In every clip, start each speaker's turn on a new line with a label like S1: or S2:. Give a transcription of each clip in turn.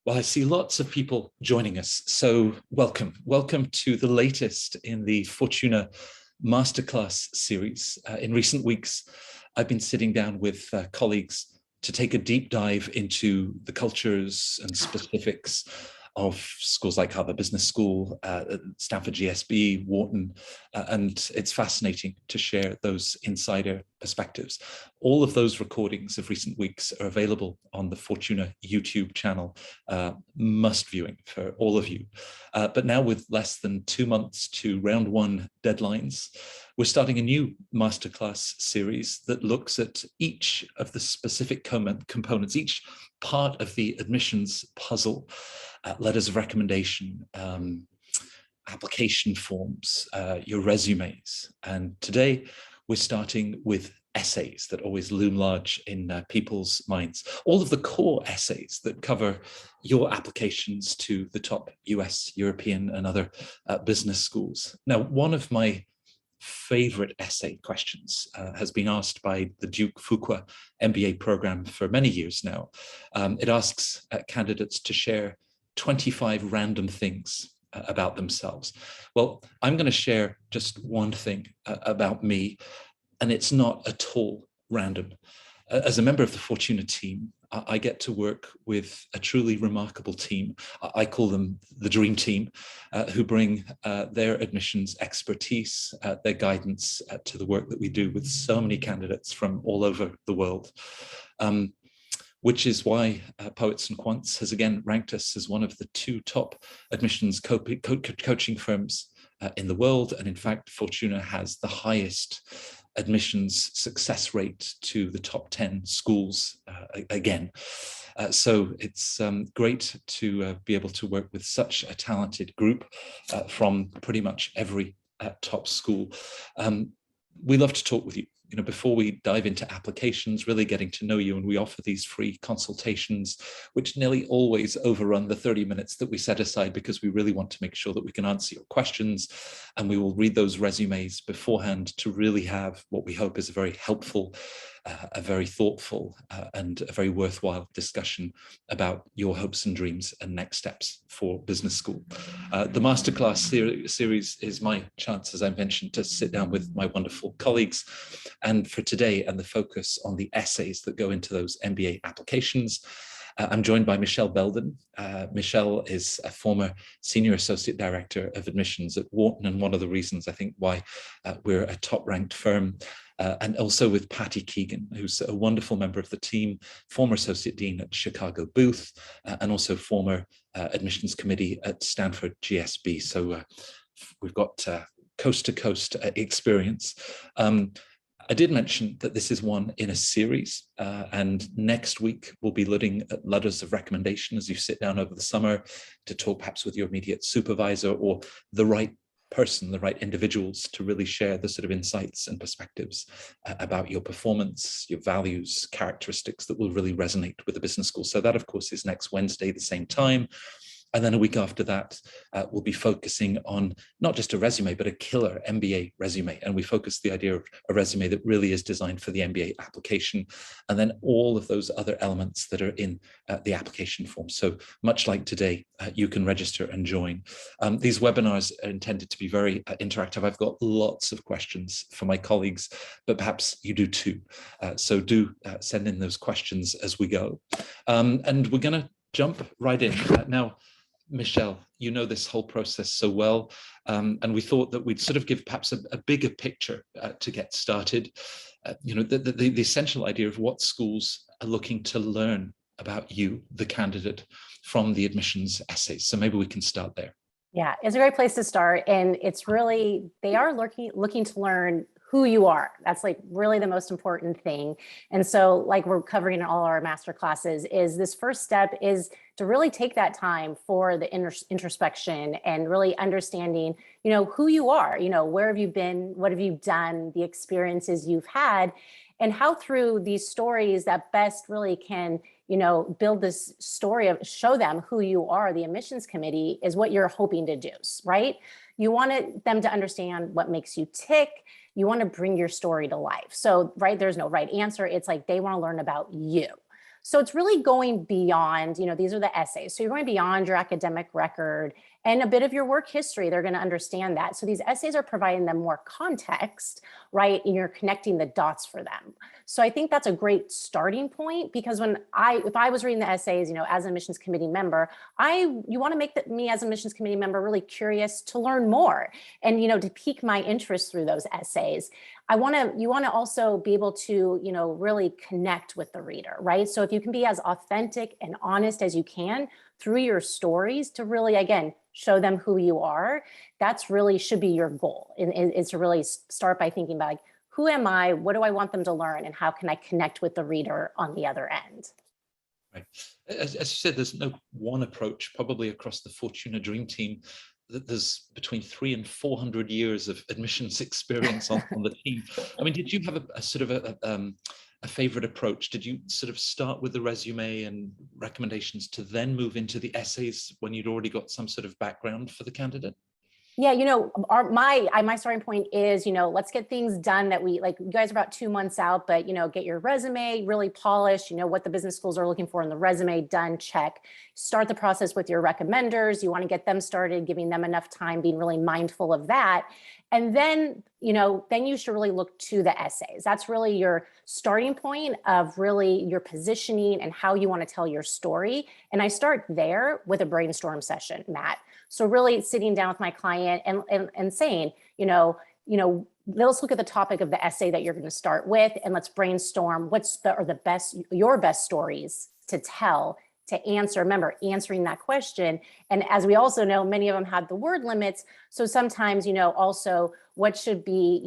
S1: Well, I see lots of people joining us, so welcome. Welcome to the latest in the Fortuna Masterclass series. In recent weeks, I've been sitting down with colleagues to take a deep dive into the cultures and specifics of schools like Harvard Business School, Stanford GSB, Wharton, and it's fascinating to share those insider perspectives. All of those recordings of recent weeks are available on the Fortuna YouTube channel, must viewing for all of you. But now with less than 2 months to round one deadlines, we're starting a new masterclass series that looks at each of the specific components, each part of the admissions puzzle, letters of recommendation, application forms, your resumes. And today we're starting with essays that always loom large in people's minds. All of the core essays that cover your applications to the top US, European, and other business schools. Now, one of my favorite essay questions has been asked by the Duke Fuqua MBA program for many years now. It asks candidates to share 25 random things about themselves. Well, I'm going to share just one thing about me, and it's not at all random. As a member of the Fortuna team, I get to work with a truly remarkable team. I call them the dream team, who bring their admissions expertise, their guidance to the work that we do with so many candidates from all over the world. Which is why Poets and Quants has again ranked us as one of the 2 top admissions coaching firms in the world. And in fact, Fortuna has the highest admissions success rate to the top 10 schools again. So it's great to be able to work with such a talented group from pretty much every top school. We love to talk with you. You know, before we dive into applications, really getting to know you, and we offer these free consultations, which nearly always overrun the 30 minutes that we set aside because we really want to make sure that we can answer your questions. And we will read those resumes beforehand to really have what we hope is a very helpful, a very thoughtful, and a very worthwhile discussion about your hopes and dreams and next steps for business school. The Masterclass series is my chance, as I mentioned, to sit down with my wonderful colleagues. And for today, and the focus on the essays that go into those MBA applications, I'm joined by Michel Belden. Michel is a former Senior Associate Director of Admissions at Wharton, and one of the reasons I think why we're a top-ranked firm. And also with Patty Keegan, who's a wonderful member of the team, former Associate Dean at Chicago Booth, and also former Admissions Committee at Stanford GSB. So we've got coast-to-coast experience. I did mention that this is one in a series, and next week we'll be looking at letters of recommendation as you sit down over the summer to talk perhaps with your immediate supervisor or the right person, the right individuals to really share the sort of insights and perspectives about your performance, your values, characteristics that will really resonate with the business school. So that, of course, is next Wednesday, the same time. And then a week after that, we'll be focusing on not just a resume, but a killer MBA resume. And we focus the idea of a resume that really is designed for the MBA application. And then all of those other elements that are in the application form. So much like today, you can register and join. These webinars are intended to be very interactive. I've got lots of questions for my colleagues, but perhaps you do too. So do send in those questions as we go. And we're going to jump right in. Now, Michel, you know this whole process so well, and we thought that we'd sort of give perhaps a bigger picture to get started. You know, the essential idea of what schools are looking to learn about you, the candidate, from the admissions essays. So maybe we can start there.
S2: Yeah, it's a great place to start, and it's really, they are looking to learn who you are. That's like really the most important thing. And so like we're covering in all our master classes, is this first step is to really take that time for the introspection and really understanding, you know, who you are, you know, where have you been, what have you done, the experiences you've had, and how through these stories that best really can, you know, build this story of, show them who you are. The admissions committee is what you're hoping to do, right? You want them to understand what makes you tick. You want to bring your story to life. So, right, there's no right answer. It's like they want to learn about you. So it's really going beyond, these are the essays. So you're going beyond your academic record and a bit of your work history. They're going to understand that. So these essays are providing them more context, right? And you're connecting the dots for them. So I think that's a great starting point, because if I was reading the essays, as an admissions committee member, you want to make me as an admissions committee member really curious to learn more and, to pique my interest through those essays. You want to also be able to, really connect with the reader, right? So if you can be as authentic and honest as you can through your stories to really, again, show them who you are, that's really should be your goal. And is to really start by thinking about, like, who am I? What do I want them to learn? And how can I connect with the reader on the other end?
S1: Right. As you said, there's no one approach, probably across the Fortuna Dream Team. There's between 300 and 400 years of admissions experience on the team. I mean, did you have a sort of a favorite approach? Did you sort of start with the resume and recommendations to then move into the essays when you'd already got some sort of background for the candidate?
S2: Yeah, my starting point is, let's get things done that you guys are about 2 months out, but, get your resume really polished, what the business schools are looking for in the resume done, check. Start the process with your recommenders. You want to get them started, giving them enough time, being really mindful of that. And then, then you should really look to the essays. That's really your starting point of really your positioning and how you want to tell your story. And I start there with a brainstorm session, Matt. So really sitting down with my client and saying, let's look at the topic of the essay that you're going to start with, and let's brainstorm your best stories to tell, to answer. Remember, answering that question. And as we also know, many of them have the word limits. So sometimes, also what should be,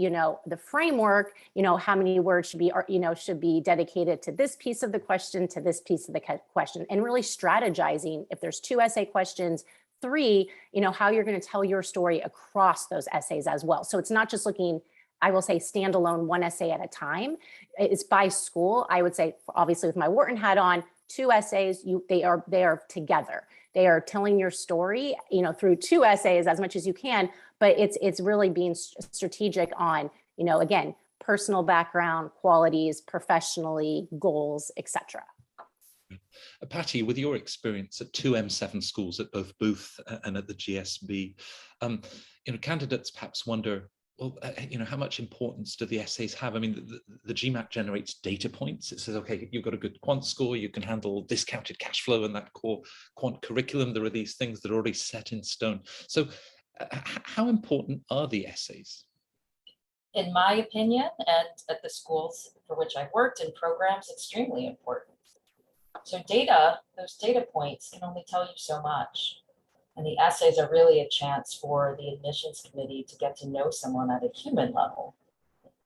S2: the framework, how many words should be dedicated to this piece of the question, to this piece of the question, and really strategizing if there's 2 essay questions, 3, how you're going to tell your story across those essays as well. So it's not just looking, I will say, standalone, one essay at a time. It's by school. I would say, obviously with my Wharton hat on, 2 essays, they are together. They are telling your story, through 2 essays as much as you can, but it's really being strategic on, again, personal background, qualities, professionally, goals, etc.
S1: Patty, with your experience at 2 M7 schools at both Booth and at the GSB, candidates perhaps wonder, well, how much importance do the essays have? I mean, the GMAT generates data points. It says, okay, you've got a good quant score, you can handle discounted cash flow and that core quant curriculum. There are these things that are already set in stone. So how important are the essays?
S3: In my opinion, and at the schools for which I've worked in programs, extremely important. So those data points can only tell you so much. And the essays are really a chance for the admissions committee to get to know someone at a human level.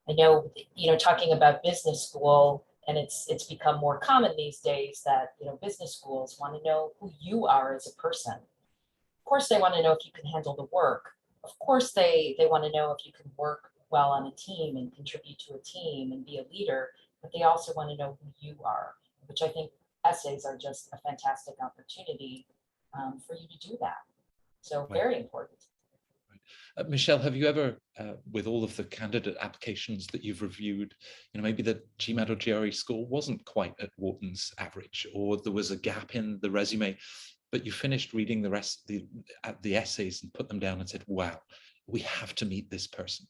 S3: I know, talking about business school, and it's become more common these days that, business schools want to know who you are as a person. Of course, they want to know if you can handle the work. Of course, they want to know if you can work well on a team and contribute to a team and be a leader, but they also want to know who you are, which I think essays are just a fantastic opportunity for you to do that. So very important.
S1: Michel, have you ever, with all of the candidate applications that you've reviewed, maybe the GMAT or GRE score wasn't quite at Wharton's average, or there was a gap in the resume, but you finished reading the rest of the essays and put them down and said, wow, we have to meet this person?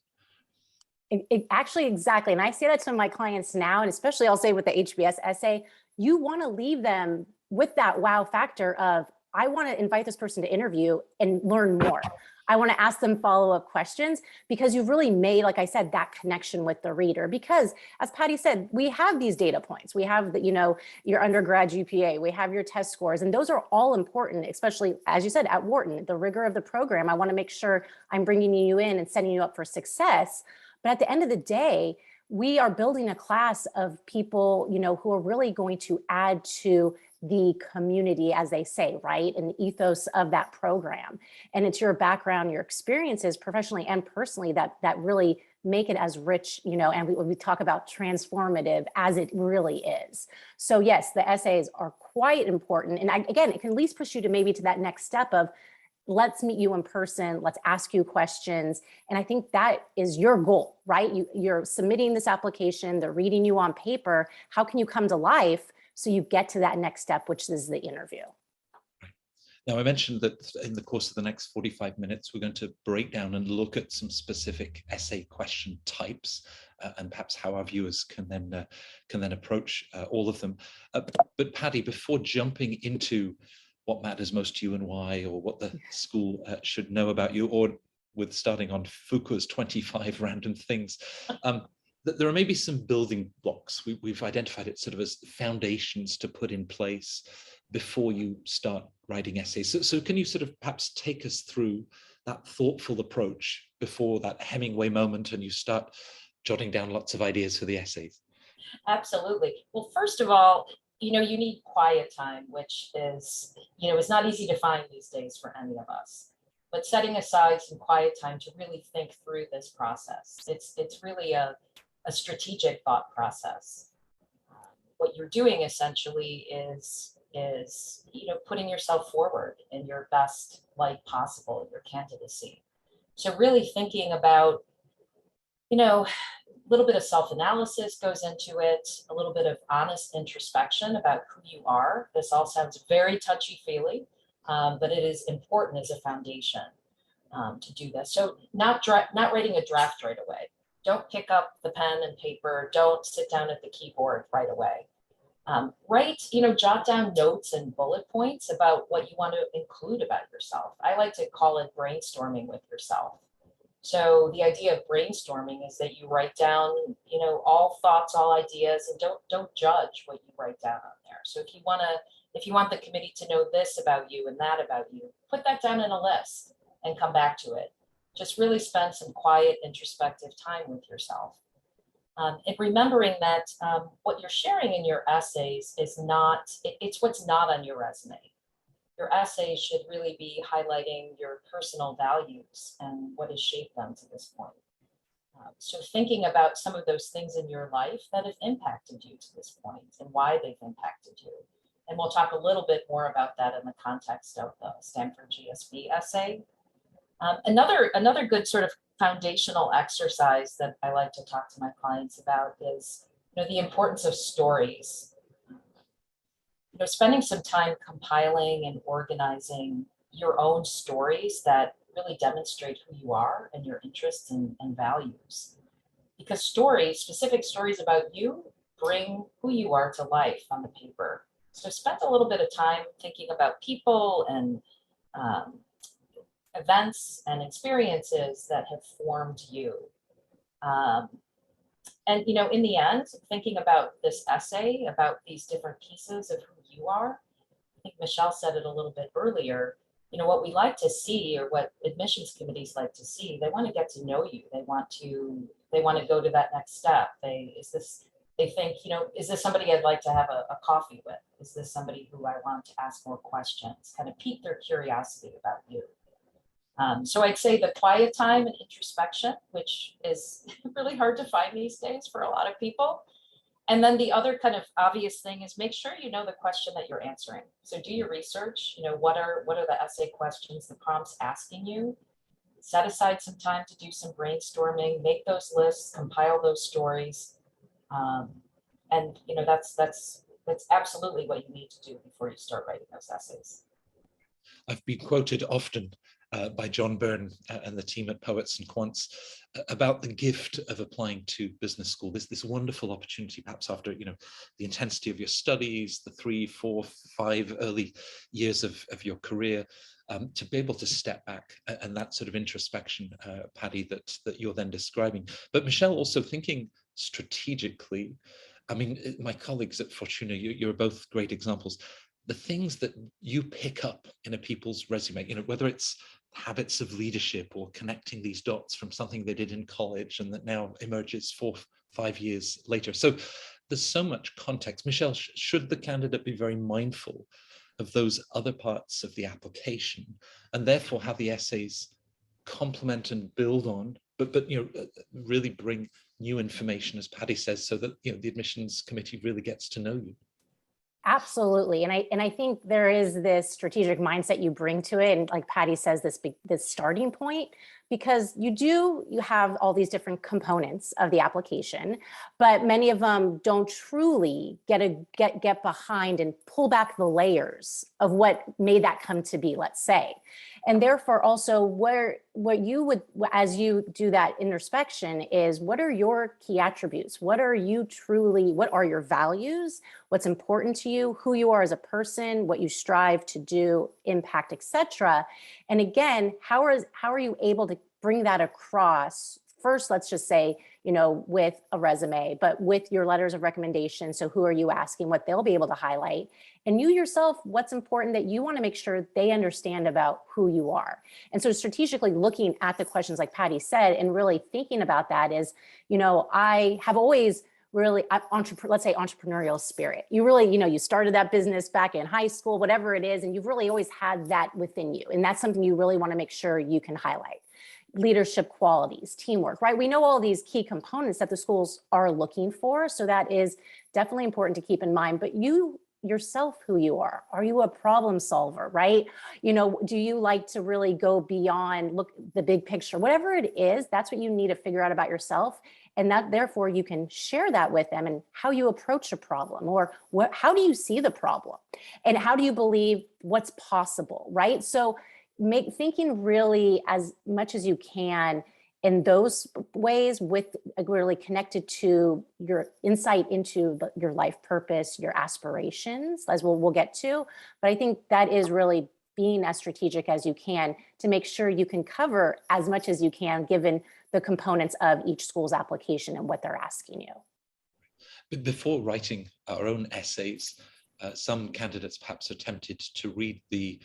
S2: Actually, exactly. And I say that to my clients now, and especially I'll say with the HBS essay, you want to leave them with that wow factor of, I want to invite this person to interview and learn more. I want to ask them follow-up questions, because you've really made, like I said, that connection with the reader. Because as Patty said, we have these data points. We have your undergrad GPA, we have your test scores, and those are all important, especially, as you said, at Wharton, the rigor of the program. I want to make sure I'm bringing you in and setting you up for success. But at the end of the day, we are building a class of people, who are really going to add to the community, as they say, right? And the ethos of that program. And it's your background, your experiences professionally and personally that really make it as rich, and we talk about transformative as it really is. So yes, the essays are quite important. And again, it can at least push you to maybe to that next step of, let's meet you in person, let's ask you questions. And I think that is your goal, right? You're submitting this application, they're reading you on paper. How can you come to life so you get to that next step, which is the interview.
S1: Now, I mentioned that in the course of the next 45 minutes, we're going to break down and look at some specific essay question types, and perhaps how our viewers can then approach all of them. But Paddy, before jumping into what matters most to you and why, or what the school should know about you, or with starting on Foucault's 25 random things, there are maybe some building blocks. We've identified it sort of as foundations to put in place before you start writing essays. So can you sort of perhaps take us through that thoughtful approach before that Hemingway moment and you start jotting down lots of ideas for the essays?
S3: Absolutely. Well, first of all, you need quiet time, which is, is not easy to find these days for any of us. But setting aside some quiet time to really think through this process, it's really a strategic thought process. What you're doing essentially is putting yourself forward in your best light possible, your candidacy. So really thinking about, a little bit of self-analysis goes into it, a little bit of honest introspection about who you are. This all sounds very touchy-feely, but it is important as a foundation to do this. So not writing a draft right away. Don't pick up the pen and paper. Don't sit down at the keyboard right away. Jot down notes and bullet points about what you want to include about yourself. I like to call it brainstorming with yourself. So the idea of brainstorming is that you write down, all thoughts, all ideas, and don't judge what you write down on there. So if you want the committee to know this about you and that about you, put that down in a list and come back to it. Just really spend some quiet, introspective time with yourself. And remembering that what you're sharing in your essays it's what's not on your resume. Your essays should really be highlighting your personal values and what has shaped them to this point. So thinking about some of those things in your life that have impacted you to this point and why they've impacted you. And we'll talk a little bit more about that in the context of the Stanford GSB essay. Another good sort of foundational exercise that I like to talk to my clients about is, the importance of stories. Spending some time compiling and organizing your own stories that really demonstrate who you are and your interests and values. Because specific stories about you, bring who you are to life on the paper. So spend a little bit of time thinking about people and events and experiences that have formed you. And, in the end, thinking about this essay, about these different pieces of who you are, I think Michel said it a little bit earlier, what we like to see, or what admissions committees like to see, they want to get to know you. They want to go to that next step. They think, is this somebody I'd like to have a coffee with? Is this somebody who I want to ask more questions? Kind of pique their curiosity about you. So I'd say the quiet time and introspection, which is really hard to find these days for a lot of people. And then the other kind of obvious thing is make sure you know the question that you're answering. So do your research, what are the essay questions, the prompts asking you? Set aside some time to do some brainstorming, make those lists, compile those stories. And that's absolutely what you need to do before you start writing those essays.
S1: I've been quoted often by John Byrne and the team at Poets and Quants about the gift of applying to business school. There's this wonderful opportunity, perhaps after the intensity of your studies, the 3, 4, 5 early years of your career, to be able to step back, and that sort of introspection, Paddy, that you're then describing. But Michel, also thinking strategically. I mean, my colleagues at Fortuna, you're both great examples. The things that you pick up in a people's resume, whether it's habits of leadership or connecting these dots from something they did in college and that now emerges 4, 5 years later. So there's so much context. Michel, should the candidate be very mindful of those other parts of the application, and therefore have the essays complement and build on, but really bring new information, as Paddy says, so that the admissions committee really gets to know you?
S2: Absolutely. And I think there is this strategic mindset you bring to it. And like Patty says, this starting point, because you have all these different components of the application, but many of them don't truly get behind and pull back the layers of what made that come to be, let's say. And therefore also what you would, as you do that introspection, is what are your key attributes? What are your values? What's important to you, who you are as a person, what you strive to do, impact, etc. And again, how are you able to bring that across? First, let's just say, with a resume, but with your letters of recommendation. So who are you asking, what they'll be able to highlight, and you yourself, what's important that you want to make sure they understand about who you are. And so strategically looking at the questions like Patty said, and really thinking about that is, I have always really, let's say entrepreneurial spirit. You really, you started that business back in high school, whatever it is, and you've really always had that within you. And that's something you really want to make sure you can highlight. Leadership qualities, teamwork, right? We know all these key components that the schools are looking for. So that is definitely important to keep in mind, but you yourself, who you are you a problem solver, right? Do you like to really go beyond, look the big picture, whatever it is, that's what you need to figure out about yourself. And that therefore you can share that with them and how you approach a problem, or how do you see the problem and how do you believe what's possible, right? So thinking really as much as you can in those ways, with really connected to your insight into your life purpose, your aspirations, as we'll get to. But I think that is really being as strategic as you can to make sure you can cover as much as you can, given the components of each school's application and what they're asking you.
S1: But before writing our own essays, some candidates perhaps are tempted to read the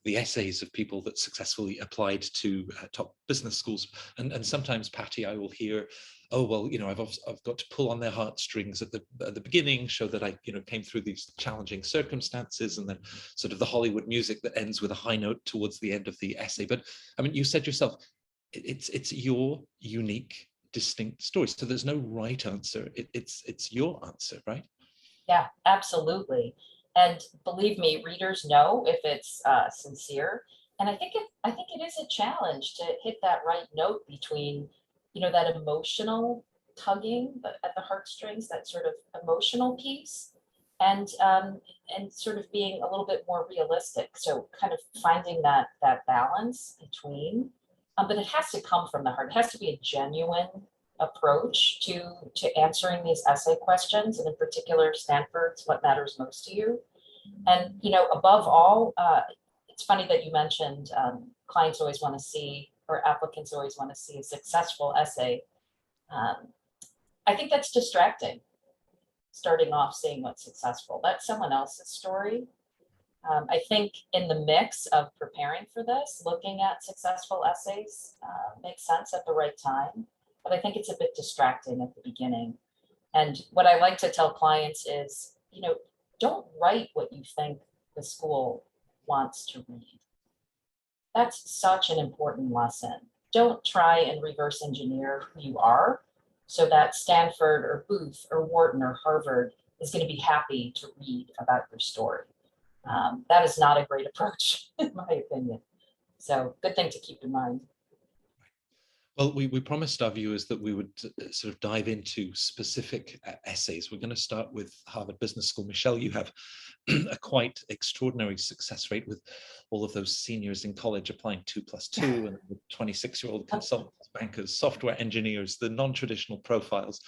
S1: essays of people that successfully applied to top business schools. And sometimes, Patty, I will hear, oh, well, I've got to pull on their heartstrings at the beginning, show that I, came through these challenging circumstances, and then sort of the Hollywood music that ends with a high note towards the end of the essay. But I mean, you said yourself, it's your unique, distinct story. So there's no right answer. It's your answer, right?
S3: Yeah, absolutely. And believe me, readers know if it's sincere. And I think it is a challenge to hit that right note between, that emotional tugging at the heartstrings, that sort of emotional piece, and sort of being a little bit more realistic. So kind of finding that balance between, but it has to come from the heart. It has to be a genuine approach to answering these essay questions, and in particular Stanford's what matters most to you. And above all, it's funny that you mentioned clients always want to see, or applicants always want to see, a successful essay. I think that's distracting, starting off saying what's successful. That's someone else's story. I think in the mix of preparing for this, looking at successful essays makes sense at the right time. But I think it's a bit distracting at the beginning. And what I like to tell clients is, don't write what you think the school wants to read. That's such an important lesson. Don't try and reverse engineer who you are so that Stanford or Booth or Wharton or Harvard is going to be happy to read about your story. That is not a great approach, in my opinion. So good thing to keep in mind.
S1: Well, we promised our viewers that we would sort of dive into specific essays. We're going to start with Harvard Business School. Michel, you have a quite extraordinary success rate with all of those seniors in college applying 2+2, and the 26-year-old consultants, bankers, software engineers, the non-traditional profiles.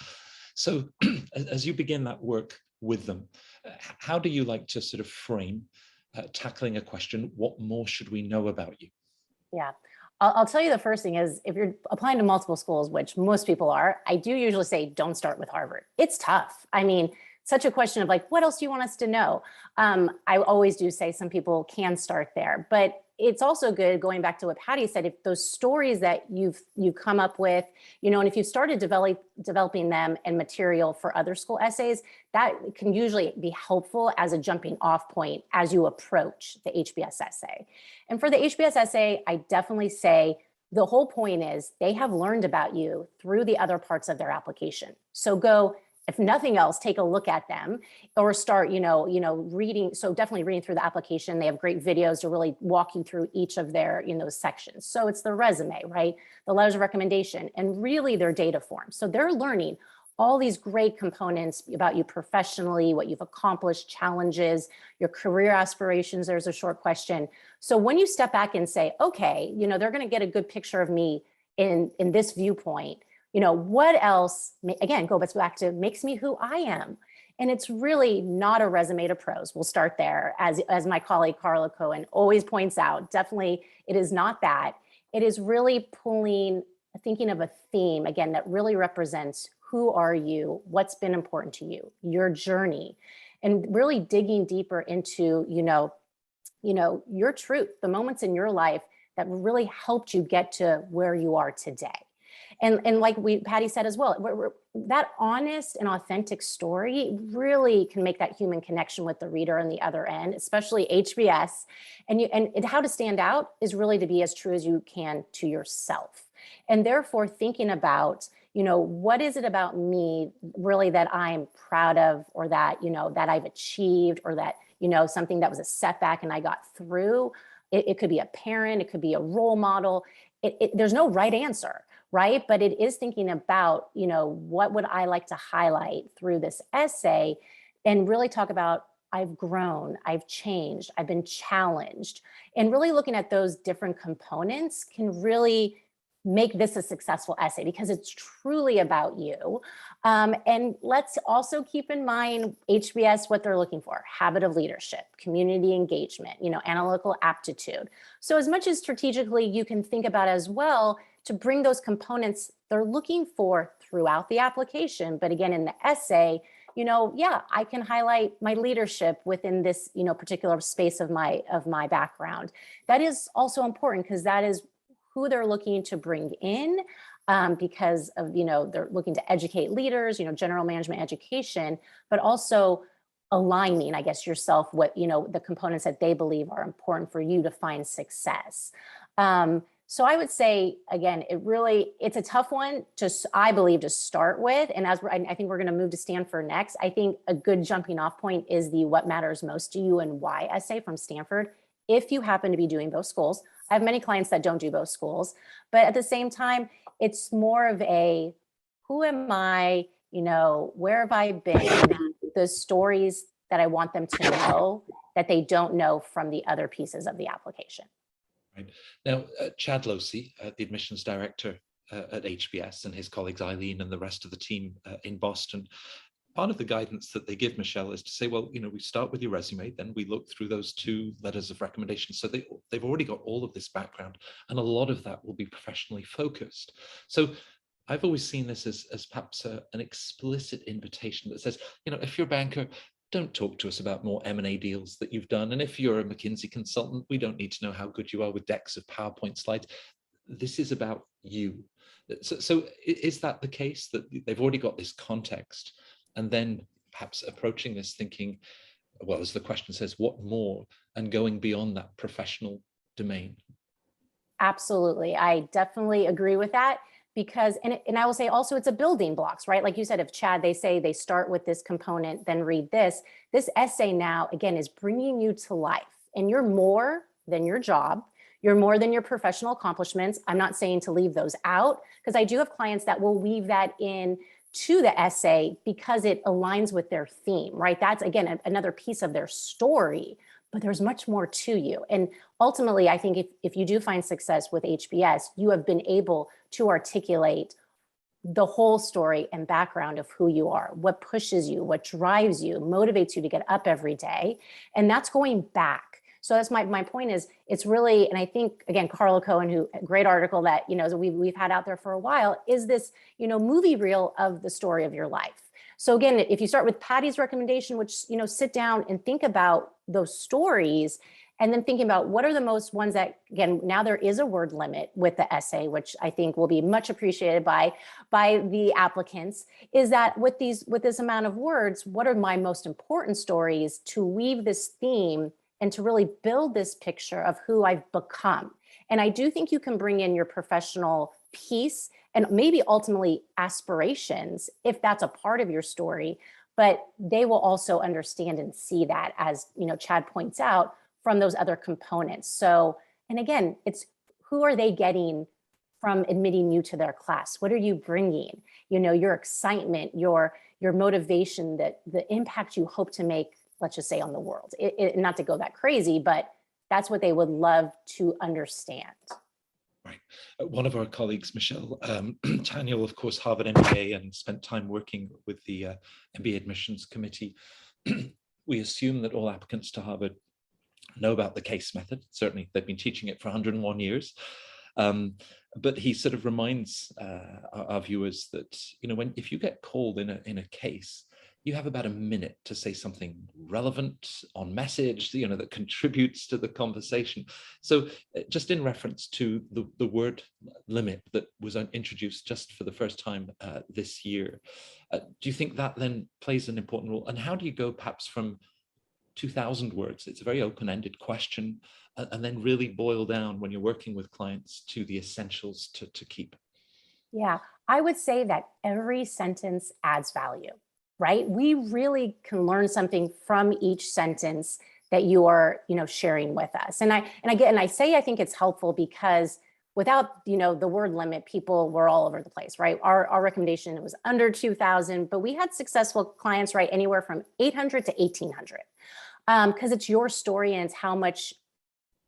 S1: So as you begin that work with them, how do you like to sort of frame tackling a question, what more should we know about you?
S2: Yeah. I'll tell you the first thing is, if you're applying to multiple schools, which most people are, I do usually say, don't start with Harvard. It's tough. I mean, such a question of like, what else do you want us to know? I always do say some people can start there, but it's also good, going back to what Patty said, if those stories that you've come up with, and if you've started developing them and material for other school essays, that can usually be helpful as a jumping off point as you approach the HBS essay. And for the HBS essay, I definitely say the whole point is they have learned about you through the other parts of their application. So go if nothing else, take a look at them or start, reading. So definitely reading through the application. They have great videos to really walk you through each of their, sections. So it's the resume, right? The letters of recommendation, and really their data forms. So they're learning all these great components about you professionally, what you've accomplished, challenges, your career aspirations. There's a short question. So when you step back and say, okay, they're going to get a good picture of me in this viewpoint, what else, again, go back to makes me who I am. And it's really not a resume to prose. We'll start there. As my colleague, Carla Cohen, always points out, definitely it is not that. It is really thinking of a theme, again, that really represents who are you, what's been important to you, your journey, and really digging deeper into, your truth, the moments in your life that really helped you get to where you are today. And like Patty said as well, that honest and authentic story really can make that human connection with the reader on the other end, especially HBS. And how to stand out is really to be as true as you can to yourself. And therefore thinking about, what is it about me really that I'm proud of, or that, that I've achieved, or that, something that was a setback and I got through. It could be a parent, it could be a role model. There's no right answer, right? But it is thinking about, what would I like to highlight through this essay, and really talk about I've grown, I've changed, I've been challenged, and really looking at those different components can really make this a successful essay, because it's truly about you. And let's also keep in mind HBS, what they're looking for: habit of leadership, community engagement, analytical aptitude. So as much as strategically you can think about as well to bring those components they're looking for throughout the application. But again, in the essay, I can highlight my leadership within this, particular space of my background. That is also important, because that is who they're looking to bring in, because of, they're looking to educate leaders, general management education, but also aligning, I guess, yourself with, the components that they believe are important for you to find success. So I would say, again, it's a tough one I believe, to start with. And I think we're going to move to Stanford next. I think a good jumping off point is the What Matters Most to You and Why essay from Stanford, if you happen to be doing both schools. I have many clients that don't do both schools, but at the same time, it's more of a, who am I, where have I been, the stories that I want them to know that they don't know from the other pieces of the application.
S1: Right. Now, Chad Losey, the admissions director at HBS, and his colleagues Eileen and the rest of the team in Boston, part of the guidance that they give, Michel, is to say, well, we start with your resume, then we look through those 2 letters of recommendation. So they've already got all of this background, and a lot of that will be professionally focused. So I've always seen this as perhaps an explicit invitation that says, if you're a banker, don't talk to us about more M&A deals that you've done. And if you're a McKinsey consultant, we don't need to know how good you are with decks of PowerPoint slides. This is about you. So is that the case, that they've already got this context, and then perhaps approaching this thinking, well, as the question says, what more, and going beyond that professional domain?
S2: Absolutely. I definitely agree with that, because, and I will say also, it's a building blocks, right? Like you said, if Chad, they say they start with this component, then read this essay now, again, is bringing you to life, and you're more than your job. You're more than your professional accomplishments. I'm not saying to leave those out, because I do have clients that will weave that in to the essay because it aligns with their theme, right? That's, again, another piece of their story, but there's much more to you. And ultimately, I think if you do find success with HBS, you have been able to articulate the whole story and background of who you are, what pushes you, what drives you, motivates you to get up every day. And that's going back. So that's my point is, it's really, and I think, again, Carla Cohen, who, a great article that, we've had out there for a while, is this, movie reel of the story of your life. So again, if you start with Patty's recommendation, which, sit down and think about those stories, and then thinking about what are the most ones that, again, now there is a word limit with the essay, which I think will be much appreciated by the applicants, is that with this amount of words, what are my most important stories to weave this theme and to really build this picture of who I've become. And I do think you can bring in your professional peace and maybe ultimately aspirations, if that's a part of your story, but they will also understand and see that, as Chad points out, from those other components. So, and again, it's who are they getting from admitting you to their class? What are you bringing? Your excitement, your motivation, that the impact you hope to make, let's just say, on the world. Not to go that crazy, but that's what they would love to understand.
S1: Right. One of our colleagues, Michel, Daniel, of course, Harvard MBA, and spent time working with the MBA admissions committee. We assume that all applicants to Harvard know about the case method. Certainly, they've been teaching it for 101 years. But he sort of reminds our viewers that, if you get called in a case, you have about a minute to say something relevant, on message, that contributes to the conversation. So just in reference to the word limit that was introduced just for the first time this year, do you think that then plays an important role? And how do you go perhaps from 2,000 words, it's a very open-ended question, and then really boil down when you're working with clients to the essentials to keep?
S2: Yeah, I would say that every sentence adds value, right? We really can learn something from each sentence that you are, sharing with us. And I say I think it's helpful because without, the word limit, people were all over the place, right? Our recommendation was under 2,000, but we had successful clients write anywhere from 800 to 1,800. Because it's your story and it's how much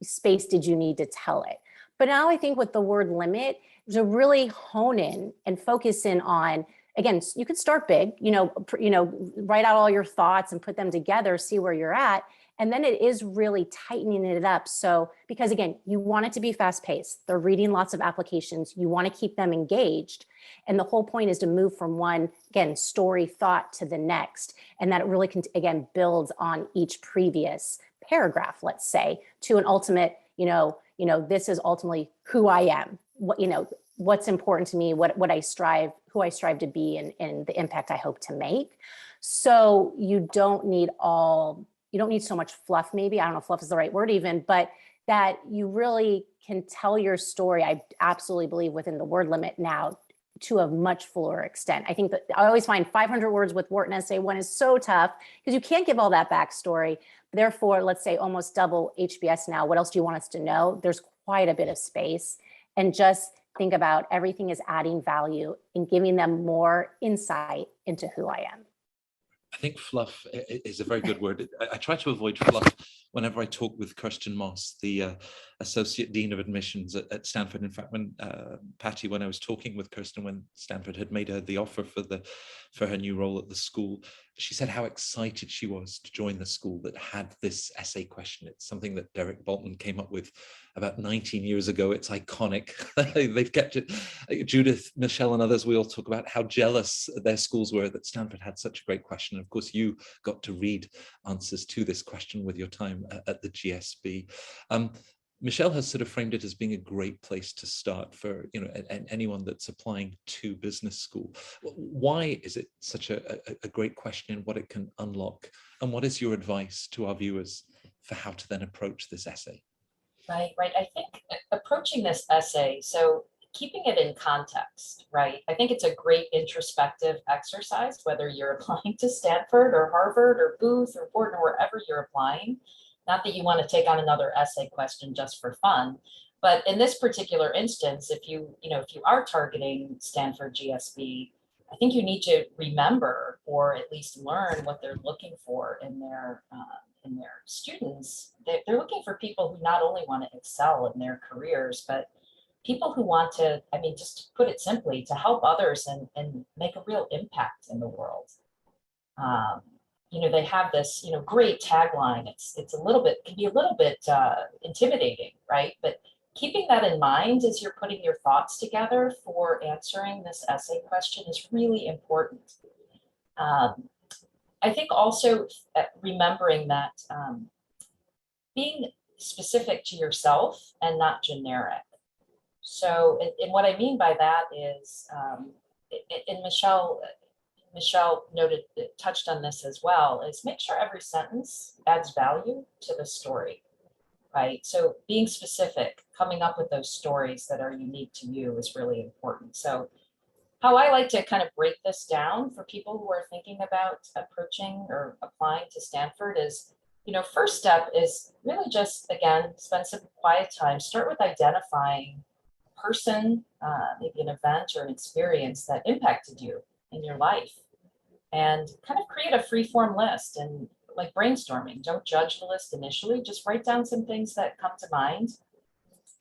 S2: space did you need to tell it. But now I think with the word limit, to really hone in and focus in on, again, you could start big, write out all your thoughts and put them together, see where you're at. And then it is really tightening it up. So, because again, you want it to be fast paced. They're reading lots of applications. You want to keep them engaged. And the whole point is to move from one, again, story thought to the next. And that it really can, again, builds on each previous paragraph, let's say, to an ultimate, this is ultimately who I am, what's important to me, what I strive, who I strive to be, and the impact I hope to make. So you don't need so much fluff, maybe. I don't know if fluff is the right word even, but that you really can tell your story, I absolutely believe, within the word limit now to a much fuller extent. I think that I always find 500 words with Wharton Essay 1 is so tough because you can't give all that backstory. Therefore, let's say almost double HBS now. What else do you want us to know? There's quite a bit of space. And just think about everything is adding value and giving them more insight into who I am.
S1: I think fluff is a very good word. I try to avoid fluff whenever I talk with Kirsten Moss, the Associate Dean of Admissions at Stanford. In fact, when I was talking with Kirsten when Stanford had made her the offer for her new role at the school, she said how excited she was to join the school that had this essay question. It's something that Derek Bolton came up with about 19 years ago. It's iconic. They've kept it. Judith, Michel, and others, we all talk about how jealous their schools were that Stanford had such a great question. And of course, you got to read answers to this question with your time at the GSB. Michel has sort of framed it as being a great place to start for anyone that's applying to business school. Why is it such a great question, and what it can unlock? And what is your advice to our viewers for how to then approach this essay?
S3: Right. I think approaching this essay, so keeping it in context, right? I think it's a great introspective exercise, whether you're applying to Stanford or Harvard or Booth or Wharton or wherever you're applying. Not that you want to take on another essay question just for fun, but in this particular instance, if you are targeting Stanford GSB, I think you need to remember or at least learn what they're looking for in their students. They're looking for people who not only want to excel in their careers, but people who want to, just to put it simply, to help others and make a real impact in the world. They have this, great tagline. It's a little bit, can be a little bit intimidating, right? But keeping that in mind as you're putting your thoughts together for answering this essay question is really important. I think also remembering that being specific to yourself and not generic. So, and what I mean by that is, and Michel touched on this as well, is make sure every sentence adds value to the story. right? So being specific, coming up with those stories that are unique to you is really important. So how I like to kind of break this down for people who are thinking about approaching or applying to Stanford is, first step is really just, again, spend some quiet time. Start with identifying a person, maybe an event or an experience that impacted you in your life, and kind of create a free-form list. And like brainstorming, don't judge the list initially, just write down some things that come to mind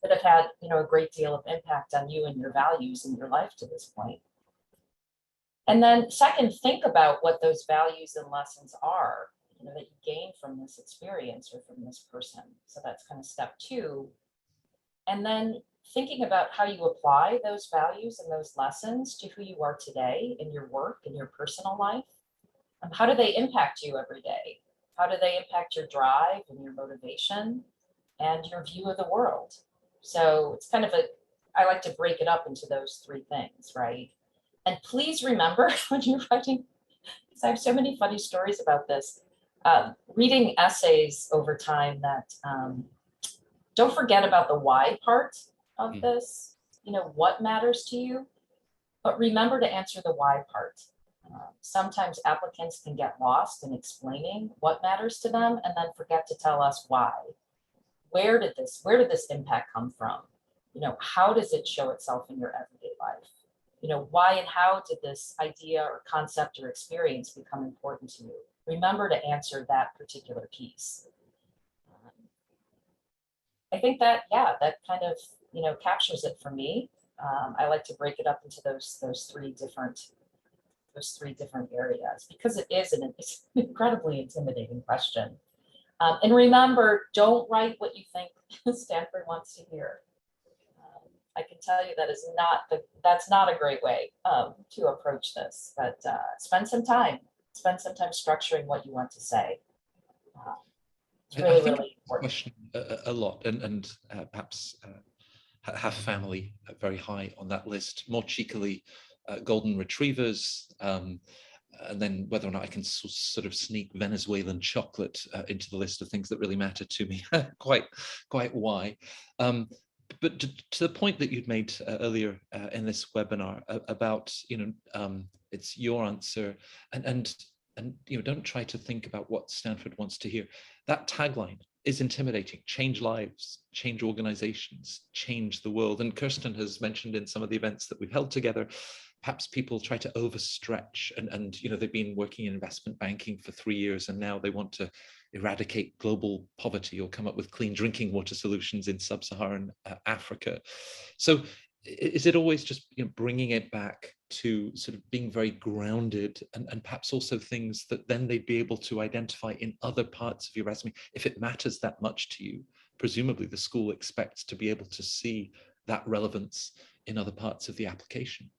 S3: that have had, a great deal of impact on you and your values in your life to this point. And then second, think about what those values and lessons are, that you gain from this experience or from this person. So that's kind of step two. And then thinking about how you apply those values and those lessons to who you are today in your work, in your personal life. How do they impact you every day? How do they impact your drive and your motivation and your view of the world? So it's kind of I like to break it up into those three things, right? And please remember when you're writing, because I have so many funny stories about this, reading essays over time that don't forget about the why part of this, what matters to you, but remember to answer the why part. Sometimes applicants can get lost in explaining what matters to them and then forget to tell us why. Where did this impact come from? How does it show itself in your everyday life? Why and how did this idea or concept or experience become important to you? Remember to answer that particular piece. I think that kind of, captures it for me. I like to break it up into those three different areas, because it's an incredibly intimidating question. And remember, don't write what you think Stanford wants to hear. I can tell you that's not a great way to approach this, but spend some time structuring what you want to say. It's really, really important.
S1: Question a lot, and perhaps have family very high on that list, more cheekily golden retrievers, and then whether or not I can sort of sneak Venezuelan chocolate into the list of things that really matter to me. quite why. But to the point that you'd made earlier in this webinar about, it's your answer, and don't try to think about what Stanford wants to hear. That tagline is intimidating. Change lives, change organizations, change the world. And Kirsten has mentioned in some of the events that we've held together, perhaps people try to overstretch and they've been working in investment banking for 3 years and now they want to eradicate global poverty or come up with clean drinking water solutions in sub-Saharan Africa. So is it always just bringing it back to sort of being very grounded and perhaps also things that then they'd be able to identify in other parts of your resume? If it matters that much to you, presumably the school expects to be able to see that relevance in other parts of the application.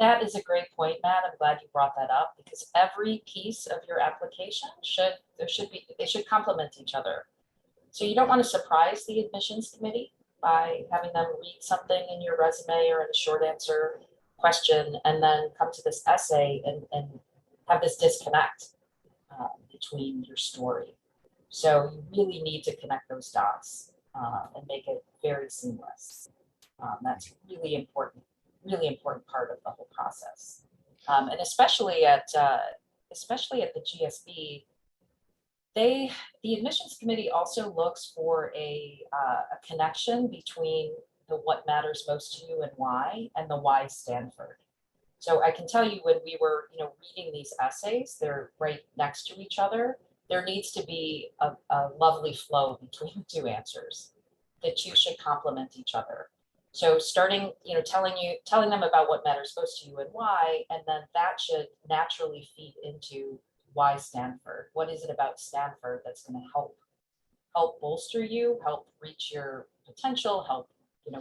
S3: That is a great point, Matt. I'm glad you brought that up, because every piece of your application should complement each other. So you don't want to surprise the admissions committee by having them read something in your resume or in a short answer question and then come to this essay and have this disconnect between your story. So you really need to connect those dots and make it very seamless. That's really important part of the whole process. And especially at the GSB, the admissions committee also looks for a connection between the what matters most to you and why, and the why Stanford. So I can tell you, when we were reading these essays, they're right next to each other. There needs to be a lovely flow between the two answers. The two should complement each other. So starting, telling them about what matters most to you and why, and then that should naturally feed into why Stanford. What is it about Stanford that's going to help bolster you, help reach your potential, help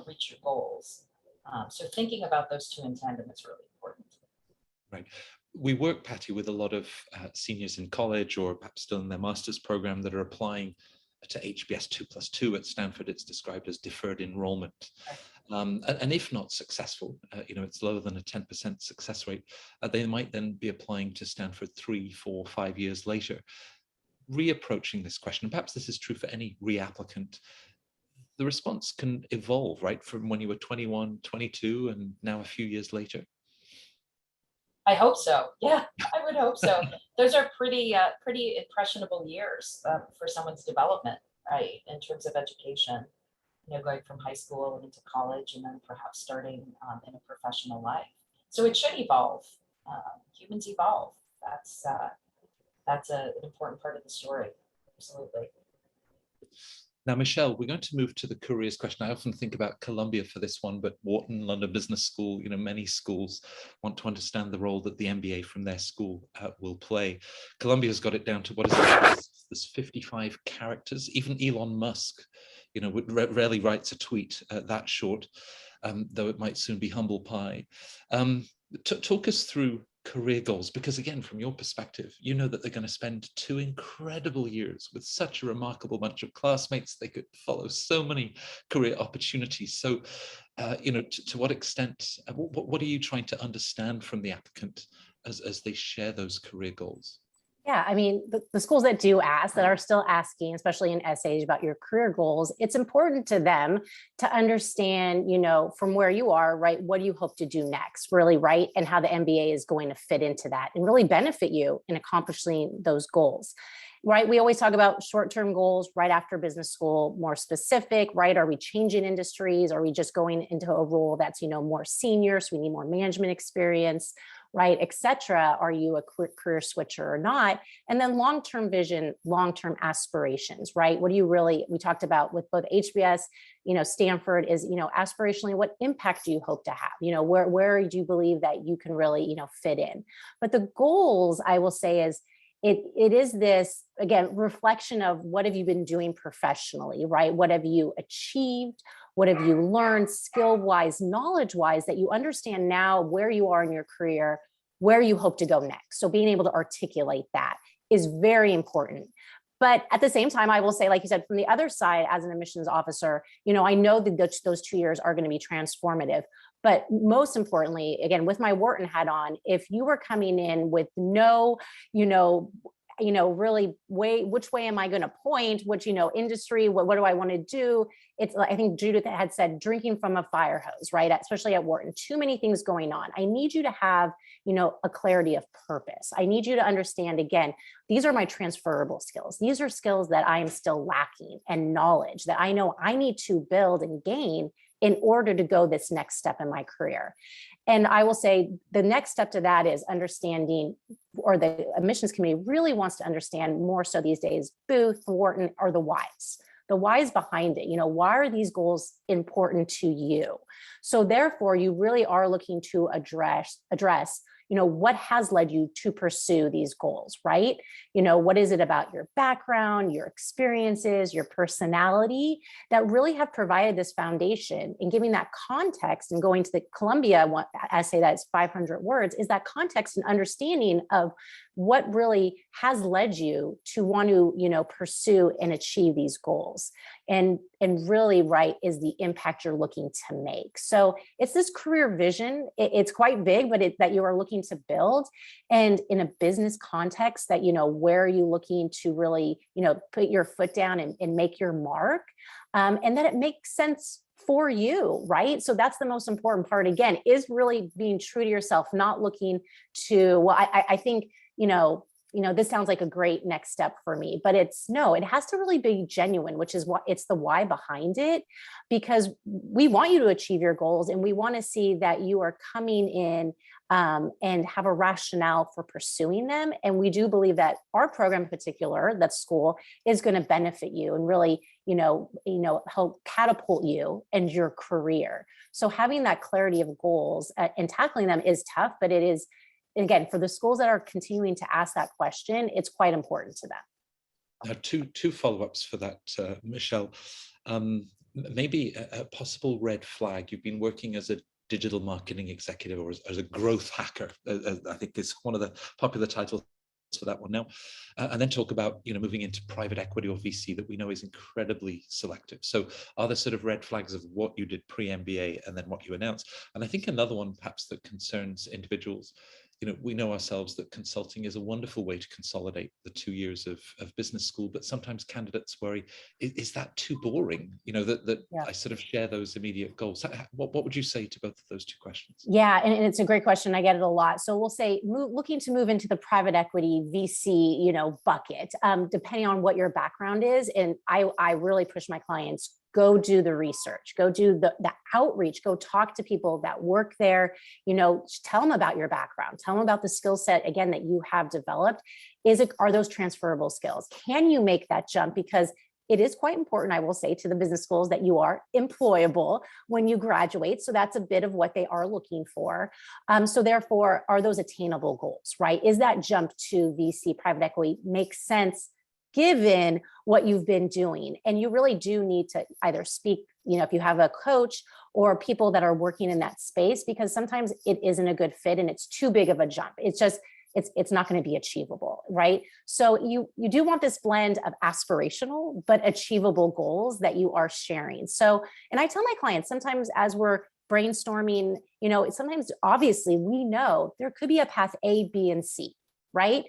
S3: reach your goals? So thinking about those two in tandem is really important.
S1: Right. We work, Patty, with a lot of seniors in college or perhaps still in their master's program that are applying to HBS 2+2 at Stanford. It's described as deferred enrollment. And if not successful, it's lower than a 10% success rate, they might then be applying to Stanford 3, 4, 5 years later. Reapproaching this question, and perhaps this is true for any reapplicant, the response can evolve, right? From when you were 21, 22, and now a few years later.
S3: I hope so. Yeah, I would hope so. Those are pretty impressionable years for someone's development, right? In terms of education, going from high school into college and then perhaps starting in a professional life. So it should evolve. Humans evolve. That's an important part of the story. Absolutely.
S1: Now, Michel, we're going to move to the careers question. I often think about Columbia for this one, but Wharton, London Business School, many schools want to understand the role that the MBA from their school will play. Columbia's got it down to what is it? There's 55 characters. Even Elon Musk, rarely writes a tweet that short, though it might soon be humble pie. Talk us through career goals, because again, from your perspective, that they're going to spend 2 incredible years with such a remarkable bunch of classmates. They could follow so many career opportunities. So, to what extent, what are you trying to understand from the applicant as they share those career goals?
S2: Yeah, I mean, the schools that do ask, that are still asking, especially in essays about your career goals, it's important to them to understand, from where you are, right, what do you hope to do next, really, right, and how the MBA is going to fit into that and really benefit you in accomplishing those goals. Right. We always talk about short-term goals right after business school, more specific, right? Are we changing industries? Are we just going into a role that's, more senior? So we need more management experience, right, et cetera. Are you a career switcher or not? And then long-term vision, long-term aspirations, right? What do you really, we talked about with both HBS, Stanford is, aspirationally, what impact do you hope to have? Where do you believe that you can really, fit in? But the goals, I will say, is it is this, again, reflection of what have you been doing professionally, right? What have you achieved? What have you learned skill-wise, knowledge-wise, that you understand now where you are in your career, where you hope to go next? So being able to articulate that is very important. But at the same time, I will say, like you said, from the other side, as an admissions officer, I know that those 2 years are going to be transformative. But most importantly, again, with my Wharton hat on, if you were coming in with no, really which way am I going to point, which, industry, what do I want to do? It's, I think Judith had said, drinking from a fire hose, right? Especially at Wharton, too many things going on. I need you to have, a clarity of purpose. I need you to understand, again, these are my transferable skills. These are skills that I am still lacking, and knowledge that I know I need to build and gain in order to go this next step in my career. And I will say the next step to that is understanding, or the admissions committee really wants to understand more so these days, Booth, Wharton, are the whys behind it. Why are these goals important to you? So therefore, you really are looking to address, what has led you to pursue these goals, right? What is it about your background, your experiences, your personality that really have provided this foundation, and giving that context, and going to the Columbia essay that's 500 words, is that context and understanding of what really has led you to want to, pursue and achieve these goals. And really, right, is the impact you're looking to make. So it's this career vision. It's quite big, but that you are looking to build. And in a business context, that, where are you looking to really, put your foot down and make your mark, and that it makes sense for you, right? So that's the most important part, again, is really being true to yourself, not looking to, well, I think, this sounds like a great next step for me, but it has to really be genuine, which is what it's the why behind it, because we want you to achieve your goals, and we want to see that you are coming in and have a rationale for pursuing them. And we do believe that our program in particular, that school, is going to benefit you and really, help catapult you and your career. So having that clarity of goals and tackling them is tough, but it is, again, for the schools that are continuing to ask that question, it's quite important to them.
S1: Now, two follow-ups for that, Michel. Maybe a possible red flag. You've been working as a digital marketing executive, or as a growth hacker, I think is one of the popular titles for that one now. And then talk about, moving into private equity or VC that we know is incredibly selective. So are there sort of red flags of what you did pre-MBA and then what you announced? And I think another one perhaps that concerns individuals we know ourselves that consulting is a wonderful way to consolidate the 2 years of business school, but sometimes candidates worry, is that too boring? That
S2: Yeah.
S1: I sort of share those immediate goals. What would you say to both of those two questions?
S2: Yeah, and it's a great question. I get it a lot. So we'll say looking to move into the private equity VC, bucket, depending on what your background is. And I really push my clients, go do the research, go do the outreach, go talk to people that work there, tell them about your background, tell them about the skill set, again, that you have developed. Are those transferable skills? Can you make that jump? Because it is quite important, I will say, to the business schools that you are employable when you graduate. So that's a bit of what they are looking for. So therefore, are those attainable goals, right? Is that jump to VC private equity make sense given what you've been doing? And you really do need to either speak, if you have a coach or people that are working in that space, because sometimes it isn't a good fit and it's too big of a jump. It's not going to be achievable, right? So you do want this blend of aspirational but achievable goals that you are sharing. So, and I tell my clients sometimes as we're brainstorming, sometimes obviously we know there could be a path A, B, and C, right?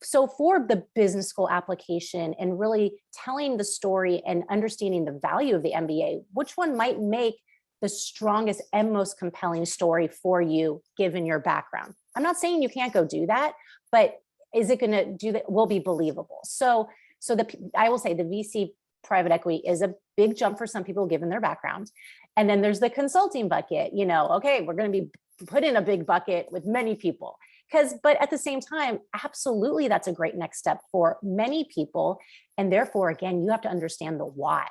S2: So for the business school application and really telling the story and understanding the value of the MBA, which one might make the strongest and most compelling story for you given your background? I'm not saying you can't go do that, but is it going to do that? Will be believable. So I will say the VC private equity is a big jump for some people given their background. And then there's the consulting bucket, okay, we're going to be put in a big bucket with many people. But at the same time, absolutely, that's a great next step for many people. And therefore, again, you have to understand the why.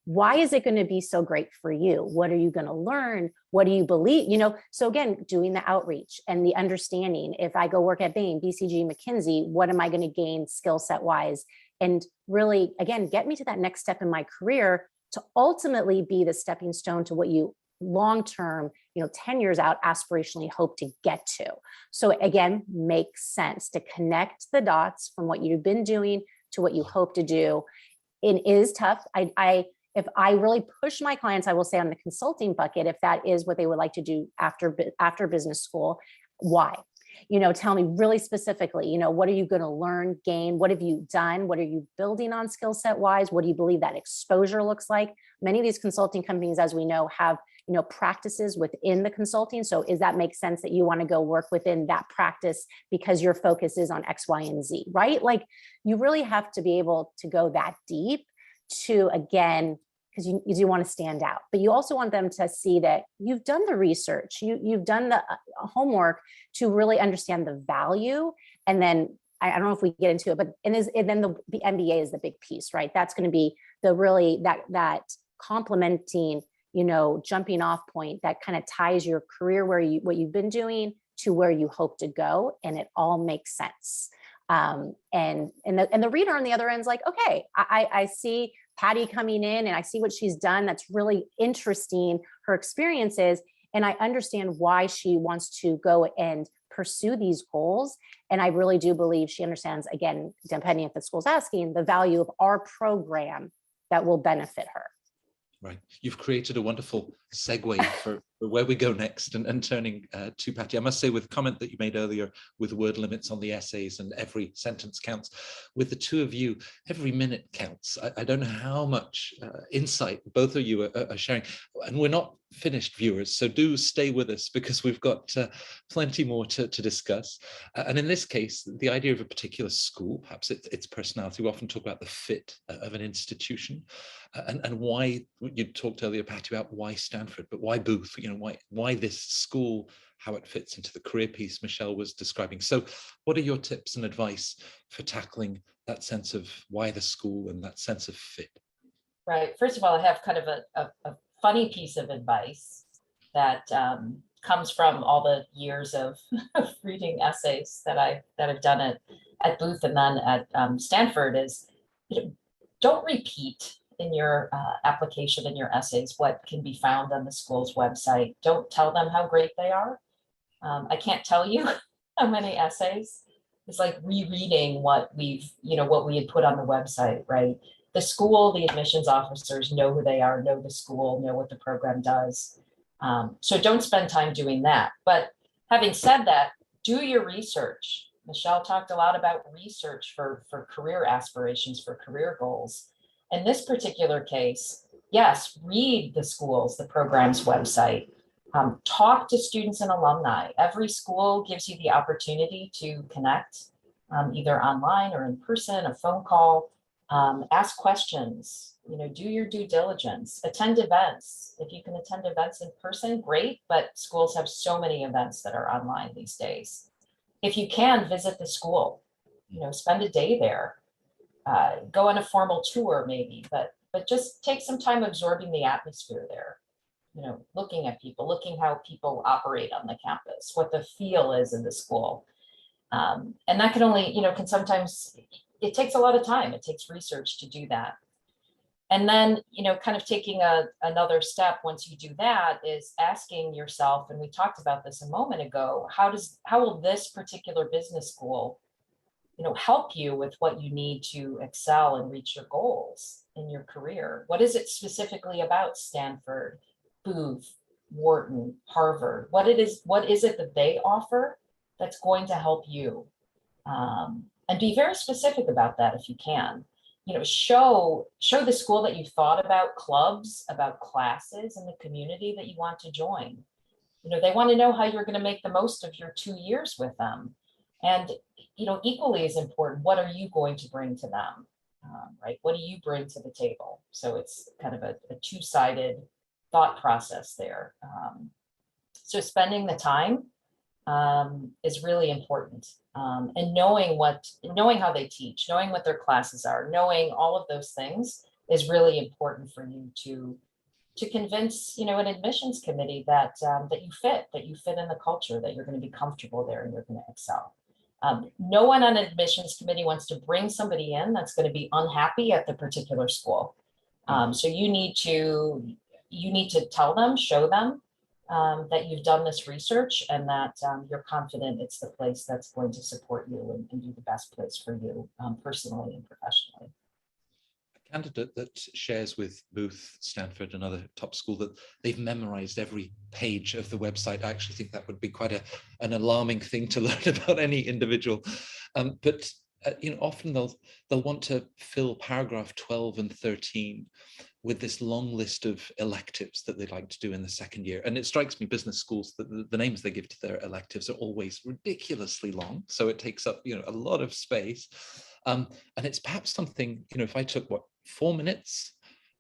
S2: Why is it going to be so great for you? What are you going to learn? What do you believe? So again, doing the outreach and the understanding, if I go work at Bain, BCG, McKinsey, what am I going to gain skill set wise? And really, again, get me to that next step in my career to ultimately be the stepping stone to what you long-term, 10 years out, aspirationally hope to get to. So again, makes sense to connect the dots from what you've been doing to what you hope to do. It is tough. If I really push my clients, I will say on the consulting bucket, if that is what they would like to do after business school, why? Tell me really specifically, what are you going to learn, gain? What have you done? What are you building on skill set wise? What do you believe that exposure looks like? Many of these consulting companies, as we know, have, practices within the consulting. So does that make sense that you want to go work within that practice because your focus is on X, Y, and Z, right? Like you really have to be able to go that deep to, again, because you do want to stand out, but you also want them to see that you've done the research, you've done the homework to really understand the value. And then I don't know if we get into it, but and then the MBA is the big piece, right? That's going to be the really that complementing, jumping off point that kind of ties your career what you've been doing to where you hope to go, and it all makes sense. And the reader on the other end is like, okay, I see Patty coming in and I see what she's done. That's really interesting, her experiences. And I understand why she wants to go and pursue these goals. And I really do believe she understands, again, depending if the school's asking, the value of our program that will benefit her.
S1: Right. You've created a wonderful segue for where we go next and turning to Patty. I must say, with the comment that you made earlier with word limits on the essays and every sentence counts, with the two of you, every minute counts. I don't know how much insight both of you are sharing. And we're not finished, viewers, so do stay with us because we've got plenty more to discuss. And in this case, the idea of a particular school, perhaps its personality. We often talk about the fit of an institution and why. You talked earlier, Patty, about why Stanford, but why Booth? Why this school, how it fits into the career piece Michel was describing. So what are your tips and advice for tackling that sense of why the school and that sense of fit?
S3: Right. First of all, I have kind of a funny piece of advice that comes from all the years of reading essays that I've done at Booth and then at Stanford is, don't repeat in your application, in your essays, what can be found on the school's website. Don't tell them how great they are. I can't tell you how many essays. It's like rereading what we had put on the website, right? The school, the admissions officers know who they are, know the school, know what the program does. So don't spend time doing that. But having said that, Do your research. Michel talked a lot about research for career aspirations, for career goals. In this particular case, yes, read the schools, the program's website. Talk to students and alumni. Every school gives you the opportunity to connect, either online or in person, a phone call, ask questions, do your due diligence, attend events. If you can attend events in person, great, but schools have so many events that are online these days. If you can, visit the school, spend a day there, go on a formal tour maybe, but just take some time absorbing the atmosphere there. Looking at people, looking how people operate on the campus, what the feel is in the school. And that can only, can sometimes, it takes a lot of time. It takes research to do that. And then, kind of taking another step once you do that is asking yourself, and we talked about this a moment ago, how will this particular business school, help you with what you need to excel and reach your goals in your career? What is it specifically about Stanford, Booth, Wharton, Harvard? What is it that they offer that's going to help you? And be very specific about that if you can. Show the school that you've thought about clubs, about classes in the community that you want to join. They want to know how you're going to make the most of your 2 years with them. And, equally as important, what are you going to bring to them, right? What do you bring to the table? So it's kind of a two-sided thought process there. So spending the time is really important. And knowing how they teach, knowing what their classes are, knowing all of those things is really important for you to convince, an admissions committee that you fit in the culture, that you're going to be comfortable there and you're going to excel. No one on an admissions committee wants to bring somebody in that's going to be unhappy at the particular school. So you need to tell them, show them that you've done this research and that you're confident it's the place that's going to support you and be the best place for you personally and professionally.
S1: A candidate that shares with Booth, Stanford, another top school, that they've memorized every page of the website, I actually think that would be quite an alarming thing to learn about any individual. But often they'll want to fill paragraph 12 and 13 with this long list of electives that they'd like to do in the second year. And it strikes me, business schools, that the names they give to their electives are always ridiculously long. So it takes up, a lot of space. And it's perhaps something, if I took 4 minutes,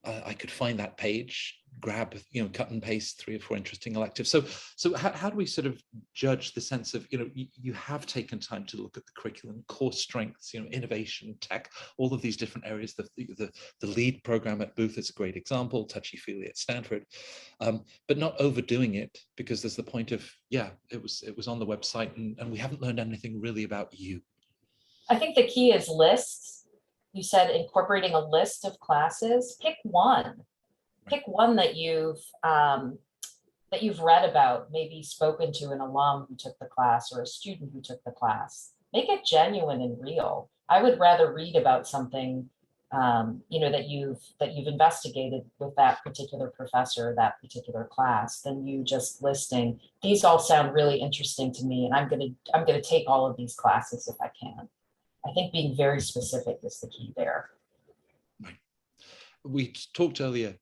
S1: I could find that page, grab, cut and paste 3 or 4 interesting electives. So how do we sort of judge the sense of, you have taken time to look at the curriculum, core strengths, innovation, tech, all of these different areas. The lead program at Booth is a great example, touchy-feely at Stanford, but not overdoing it, because there's the point of, it was on the website and we haven't learned anything really about you.
S3: I think the key is lists. You said incorporating a list of classes. Pick one. Pick one that you've read about, maybe spoken to an alum who took the class or a student who took the class. Make it genuine and real. I would rather read about something that you've investigated with that particular professor, that particular class, than you just listing, these all sound really interesting to me, and I'm gonna take all of these classes if I can. I think being very specific is the key there.
S1: Right. We talked earlier,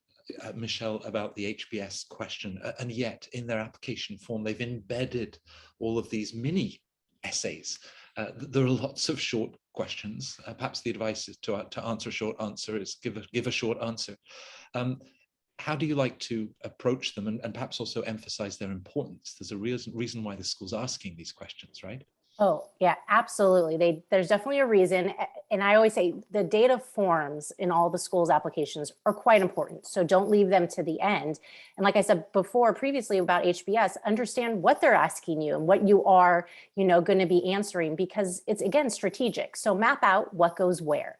S1: Michel, about the HBS question, and yet in their application form, they've embedded all of these mini essays. There are lots of short questions. Perhaps the advice is to answer a short answer is give a short answer. How do you like to approach them, and perhaps also emphasize their importance? There's a reason why the school's asking these questions, right?
S2: Oh, yeah, absolutely. There's definitely a reason. And I always say the data forms in all the schools' applications are quite important. So don't leave them to the end. And like I said previously about HBS, understand what they're asking you and what you are, going to be answering, because it's, again, strategic. So map out what goes where.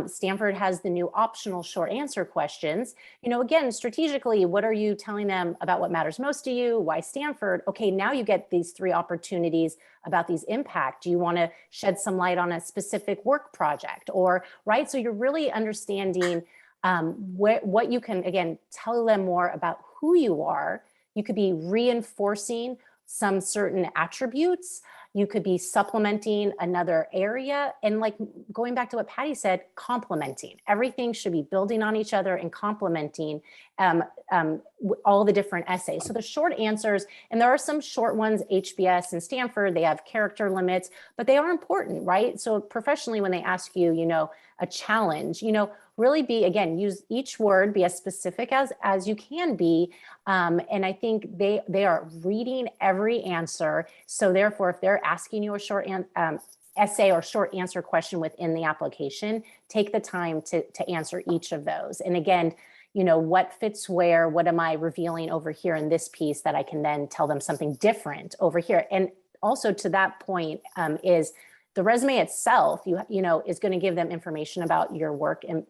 S2: Stanford has the new optional short answer questions. Again, strategically, what are you telling them about what matters most to you? Why Stanford? Okay, now you get these 3 opportunities about these impact. Do you want to shed some light on a specific work project, or, right? So you're really understanding what you can, again, tell them more about who you are. You could be reinforcing some certain attributes, You could be supplementing another area, and like going back to what Patty said, complementing. Everything should be building on each other and complementing all the different essays. So the short answers, and there are some short ones, HBS and Stanford, they have character limits, but they are important, right? So professionally, when they ask you, a challenge, really be, again, use each word, be as specific as you can be. And I think they are reading every answer. So therefore, if they're asking you a short essay or short answer question within the application, take the time to answer each of those. And again, what fits where, what am I revealing over here in this piece that I can then tell them something different over here. And also to that point is the resume itself, is going to give them information about your work and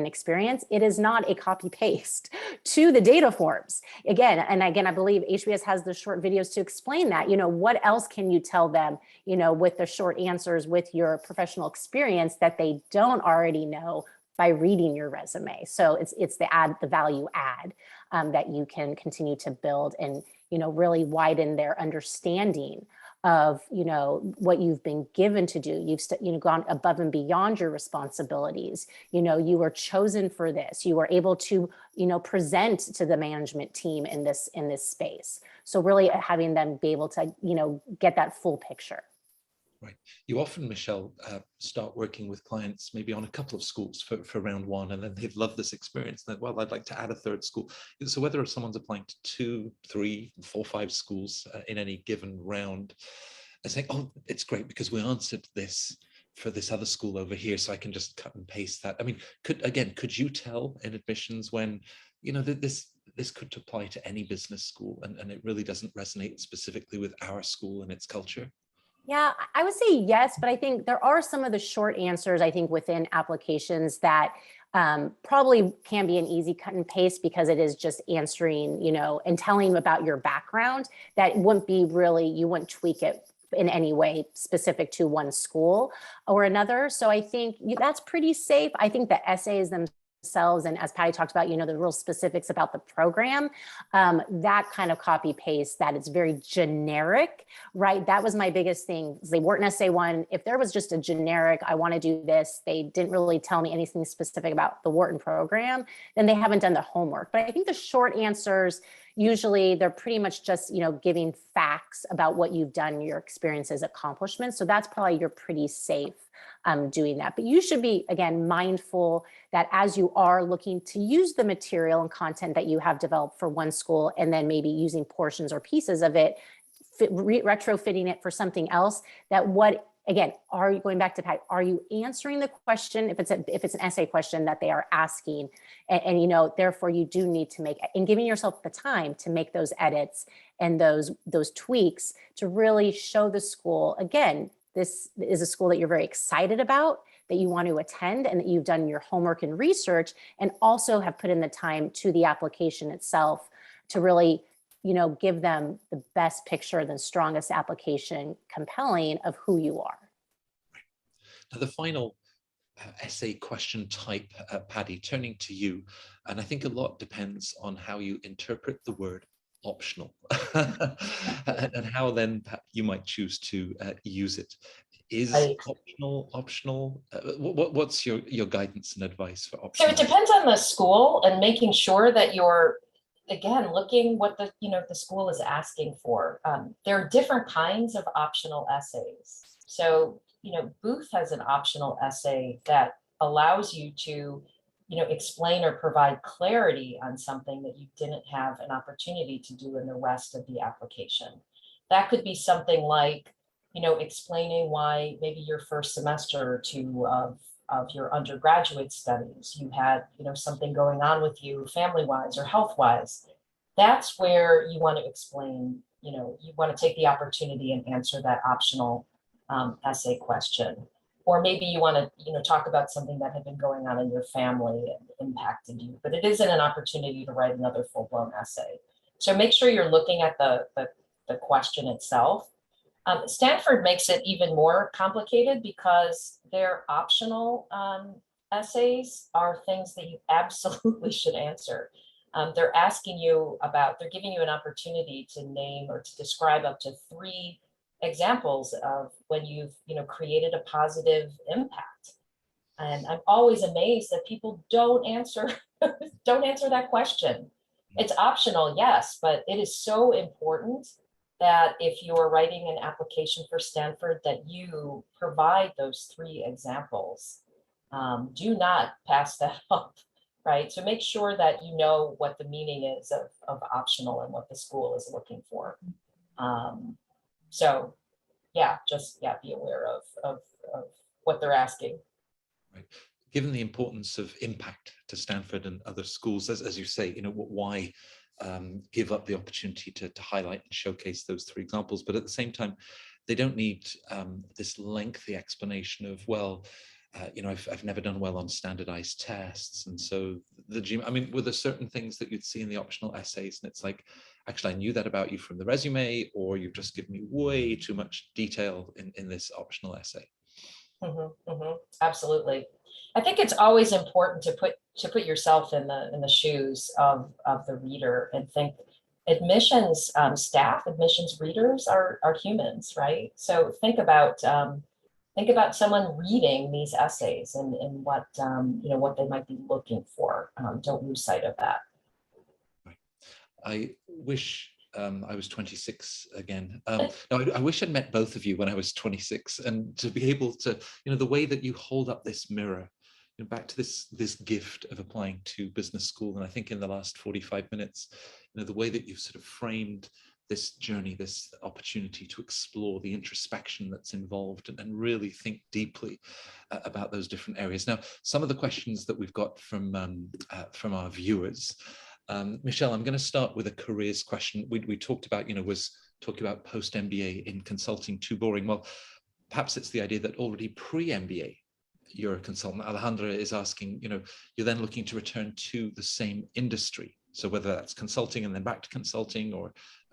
S2: experience. It is not a copy paste to the data forms. Again, I believe HBS has the short videos to explain that. What else can you tell them, with the short answers, with your professional experience that they don't already know by reading your resume. So it's the value add that you can continue to build and, really widen their understanding of, what you've been given to do. You've gone above and beyond your responsibilities. You were chosen for this. You were able to, present to the management team in this space. So really having them be able to, get that full picture.
S1: Right. You often, Michel, start working with clients maybe on a couple of schools for round one, and then they've loved this experience. And I'd like to add a third school. So whether someone's applying to 2, 3, 4, 5 schools in any given round, I say, oh, it's great because we answered this for this other school over here, so I can just cut and paste that. I mean, could you tell in admissions when, this could apply to any business school and it really doesn't resonate specifically with our school and its culture?
S2: Yeah, I would say yes, but I think there are some of the short answers, I think, within applications that probably can be an easy cut and paste because it is just answering, and telling about your background that wouldn't be really, you wouldn't tweak it in any way specific to one school or another. So I think that's pretty safe. I think the essays themselves, and as Patty talked about, the real specifics about the program, that kind of copy paste, that it's very generic, right? That was my biggest thing. The Wharton essay one, if there was just a generic, I want to do this, they didn't really tell me anything specific about the Wharton program, then they haven't done the homework. But I think the short answers, usually they're pretty much just, giving facts about what you've done, your experiences, accomplishments. So that's probably, you're pretty safe doing that. But you should be, again, mindful that as you are looking to use the material and content that you have developed for one school, and then maybe using portions or pieces of it, retrofitting it for something else, that again, are you, going back to Pat, are you answering the question, if it's an essay question that they are asking, and therefore you do need to make, and giving yourself the time to make those edits and those tweaks to really show the school, again, this is a school that you're very excited about, that you want to attend, and that you've done your homework and research, and also have put in the time to the application itself to really, give them the best picture, the strongest application compelling of who you are.
S1: Now, the final essay question type, Paddy, turning to you, and I think a lot depends on how you interpret the word optional and how then you might choose to use it. Is optional? What's your guidance and advice for optional?
S3: So it depends on the school, and making sure that you're, again, looking what the school is asking for. There are different kinds of optional essays. So Booth has an optional essay that allows you to explain or provide clarity on something that you didn't have an opportunity to do in the rest of the application. That could be something like, explaining why maybe your first semester or two of your undergraduate studies, you had, something going on with you family-wise or health-wise. That's where you want to explain, you want to take the opportunity and answer that optional essay question. Or maybe you want to, talk about something that had been going on in your family and impacted you, but it isn't an opportunity to write another full-blown essay. So make sure you're looking at the question itself. Stanford makes it even more complicated because their optional essays are things that you absolutely should answer. They're asking you about, they're giving you an opportunity to name or to describe up to 3 examples of when you've, created a positive impact. And I'm always amazed that people don't answer, don't answer that question. It's optional, yes, but it is so important that if you're writing an application for Stanford, that you provide those 3 examples. Do not pass that up, right? So make sure that you know what the meaning is of optional and what the school is looking for. So yeah, just be aware of what they're asking.
S1: Right. Given the importance of impact to Stanford and other schools, as you say, why give up the opportunity to highlight and showcase those 3 examples? But at the same time, they don't need this lengthy explanation of, well, I've never done well on standardized tests. And so were there certain things that you'd see in the optional essays and it's like, actually, I knew that about you from the resume, or you've just given me way too much detail in this optional essay?
S3: Absolutely. I think it's always important to put yourself in the shoes of the reader and think admissions staff, admissions readers are humans, right? So think about someone reading these essays and what what they might be looking for. Don't lose sight of that.
S1: Right. I wish I was 26 again. No, I wish I'd met both of you when I was 26, and to be able to, the way that you hold up this mirror, back to this gift of applying to business school. And I think in the last 45 minutes, the way that you've sort of framed this journey, this opportunity to explore the introspection that's involved and really think deeply about those different areas. Now, some of the questions that we've got from our viewers. Michel, I'm going to start with a careers question. We talked about, was talking about post-MBA in consulting too boring? Well, perhaps it's the idea that already pre-MBA, you're a consultant. Alejandra is asking, you're then looking to return to the same industry. So whether that's consulting and then back to consulting, or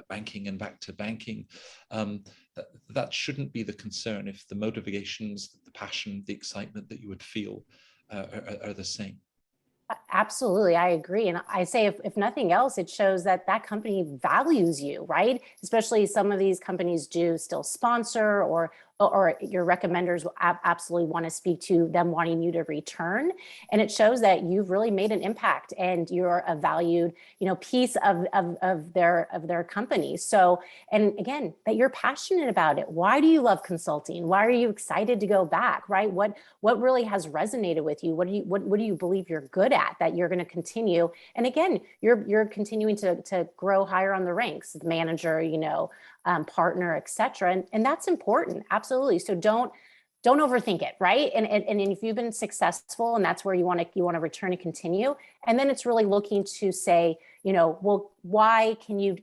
S1: banking and back to banking, that shouldn't be the concern if the motivations, the passion, the excitement that you would feel are the same.
S2: Absolutely, I agree. And I say, if nothing else, it shows that that company values you, right? Especially some of these companies do still sponsor, or your recommenders will absolutely want to speak to them wanting you to return. And it shows that you've really made an impact and you're a valued, piece of their company. So, and again, that you're passionate about it. Why do you love consulting? Why are you excited to go back, right? What really has resonated with you? What do you believe you're good at that you're going to continue? And again, you're continuing to grow higher on the ranks, manager, partner, et cetera. And that's important. Absolutely. So don't overthink it, right? And if you've been successful and that's where you want to return and continue, and then it's really looking to say, well, why can you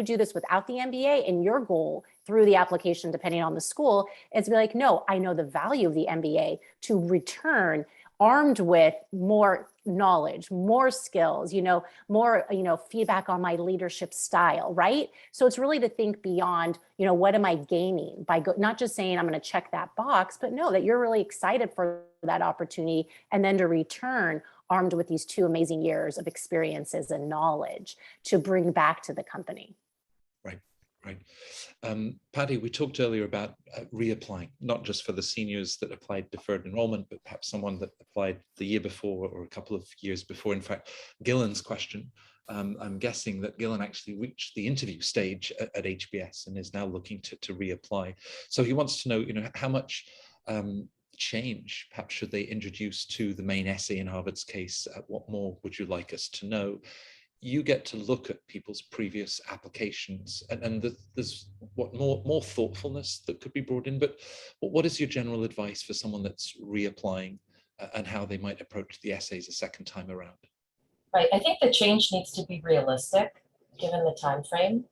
S2: do this without the MBA? And your goal through the application, depending on the school, is to be like, no, I know the value of the MBA to return armed with more knowledge, more skills, more, feedback on my leadership style, right? So it's really to think beyond, what am I gaining by not just saying I'm going to check that box, but no, that you're really excited for that opportunity, and then to return armed with these 2 amazing years of experiences and knowledge to bring back to the company.
S1: Right. Patty, we talked earlier about reapplying, not just for the seniors that applied deferred enrollment, but perhaps someone that applied the year before or a couple of years before. In fact, Gillen's question, I'm guessing that Gillen actually reached the interview stage at HBS and is now looking to reapply. So he wants to know, how much change perhaps should they introduce to the main essay in Harvard's case? What more would you like us to know? You get to look at people's previous applications, and there's more thoughtfulness that could be brought in. But what is your general advice for someone that's reapplying and how they might approach the essays a second time around?
S3: Right. I think the change needs to be realistic given the time frame.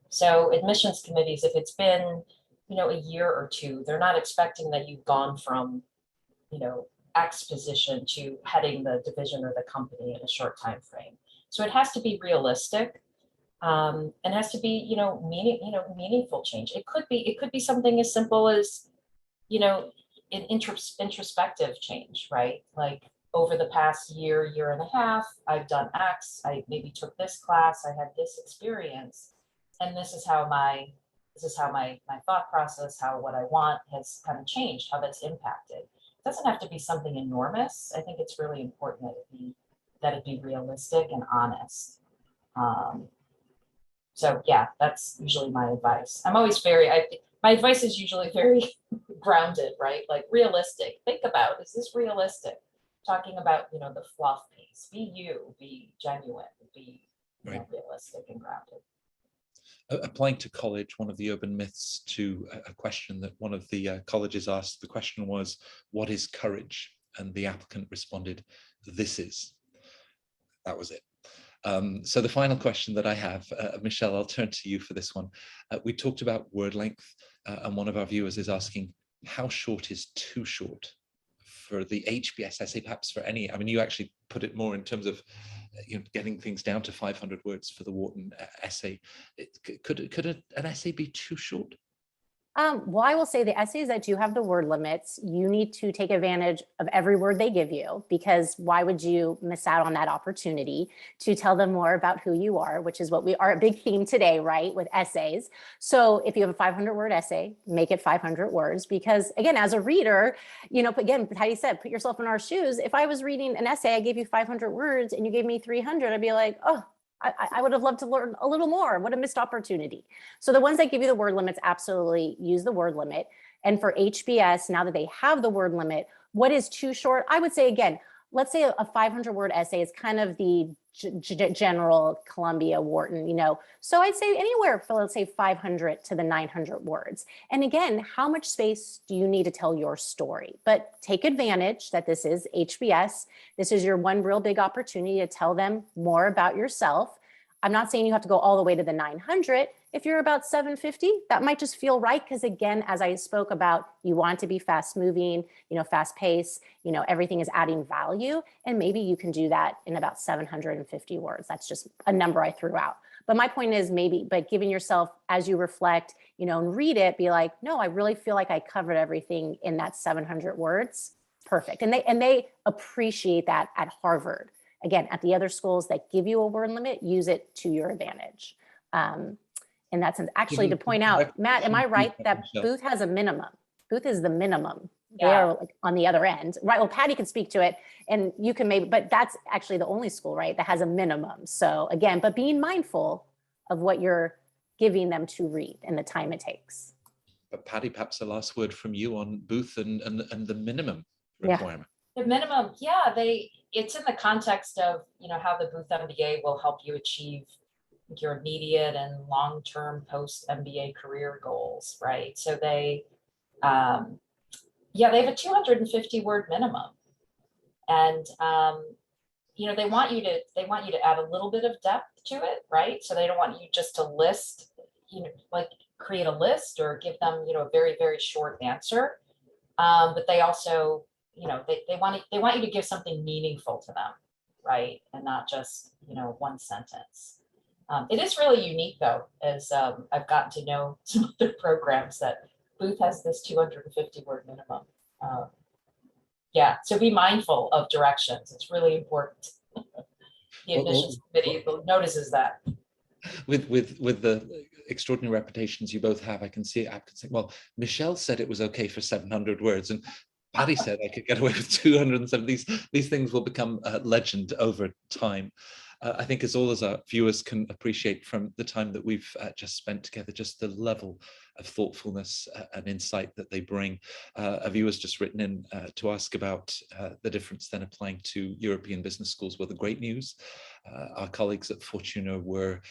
S3: So admissions committees, if it's been, a year or 2, they're not expecting that you've gone from, X position to heading the division or the company in a short time frame. So it has to be realistic, and has to be, meaningful change. It could be something as simple as, an introspective change, right? Like, over the past year and a half, I've done X. I maybe took this class. I had this experience, and this is how my this is how my thought process, how what I want has kind of changed, how that's impacted. It doesn't have to be something enormous. I think it's really important that it be realistic and honest. So yeah, that's usually my advice. I'm always my advice is usually very grounded, right? Like realistic. Think about, is this realistic? Talking about, the fluff piece. Be you, be genuine, be realistic and grounded.
S1: Applying to college, one of the urban myths to a question that one of the colleges asked, the question was, what is courage? And the applicant responded, this is. That was it. So the final question that I have, Michel, I'll turn to you for this one. We talked about word length, and one of our viewers is asking, how short is too short for the HBS essay, perhaps for any? I mean, you actually put it more in terms of getting things down to 500 words for the Wharton essay. Could an essay be too short?
S2: Well, I will say the essays that do have the word limits, you need to take advantage of every word they give you, because why would you miss out on that opportunity to tell them more about who you are, which is what we are, a big theme today, right, with essays. So if you have a 500-word essay, make it 500 words, because again, as a reader, again, Patty said, put yourself in our shoes. If I was reading an essay, I gave you 500 words and you gave me 300, I'd be like, oh, I would have loved to learn a little more. What a missed opportunity. So the ones that give you the word limits, absolutely use the word limit. And for HBS, now that they have the word limit, what is too short? I would say, again, let's say a 500-word essay is kind of the general Columbia, Wharton, So I'd say anywhere from, let's say, 500 to the 900 words. And again, how much space do you need to tell your story? But take advantage that this is HBS. This is your one real big opportunity to tell them more about yourself. I'm not saying you have to go all the way to the 900. If you're about 750, that might just feel right. Because again, as I spoke about, you want to be fast moving, fast pace, everything is adding value. And maybe you can do that in about 750 words. That's just a number I threw out. But my point is but giving yourself, as you reflect, and read it, be like, no, I really feel like I covered everything in that 700 words. Perfect. And they appreciate that at Harvard. Again, at the other schools that give you a word limit, use it to your advantage. In that sense, actually, to point out, Matt, am I right that Booth has a minimum? Booth is the minimum. Yeah. They are on the other end, right? Well, Patty can speak to it, and you can maybe, but that's actually the only school, right, that has a minimum. So again, but being mindful of what you're giving them to read and the time it takes.
S1: But Patty, perhaps the last word from you on Booth and the minimum requirement.
S3: The minimum, it's in the context of, how the Booth MBA will help you achieve your immediate and long-term post-MBA career goals, right? So they have a 250-word minimum, and they want you to add a little bit of depth to it, right? So they don't want you just to list, like create a list or give them, a very, very short answer, but they also, they want you to give something meaningful to them, right? And not just, one sentence. It is really unique, though, as I've gotten to know some other programs that Booth has this 250-word minimum. So be mindful of directions. It's really important. The admissions committee notices that.
S1: With the extraordinary reputations you both have, I can see well, Michel said it was okay for 700 words, and Patty said I could get away with 270. These things will become legend over time. I think as our viewers can appreciate from the time that we've just spent together, just the level of thoughtfulness and insight that they bring. A viewer's just written in to ask about the difference then applying to European business schools. Well, the great news, our colleagues at Fortuna were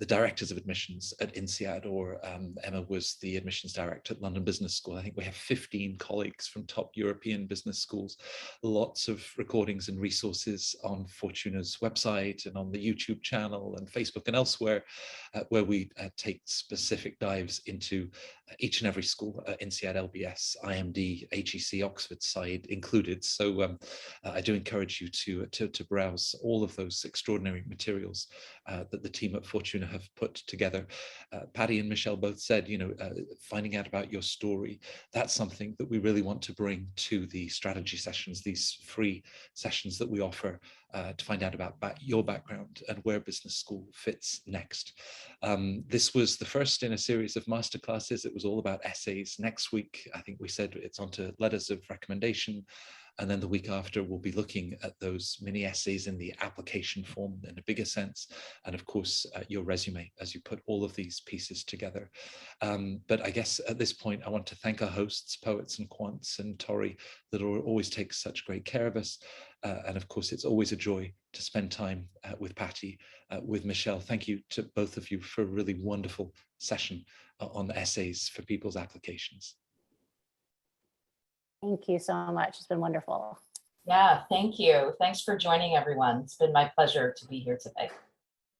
S1: the directors of admissions at INSEAD, or Emma was the admissions director at London Business School. I think we have 15 colleagues from top European business schools, lots of recordings and resources on Fortuna's website and on the YouTube channel and Facebook and elsewhere, where we take specific dives into each and every school, INSEAD, LBS, IMD, HEC, Oxford side included. So I do encourage you to browse all of those extraordinary materials that the team at Fortuna Fortuna have put together. Patty and Michel both said, finding out about your story, that's something that we really want to bring to the strategy sessions, these free sessions that we offer to find out about your background and where business school fits next. This was the first in a series of masterclasses. It was all about essays. Next week, I think we said it's on to letters of recommendation. And then the week after, we'll be looking at those mini essays in the application form in a bigger sense. And of course, your resume as you put all of these pieces together. But I guess at this point, I want to thank our hosts, Poets and Quants and Tori, that always take such great care of us. And of course, it's always a joy to spend time with Patty, with Michel. Thank you to both of you for a really wonderful session on essays for people's applications.
S2: Thank you so much. It's been wonderful.
S3: Yeah, thank you. Thanks for joining, everyone. It's been my pleasure to be here today.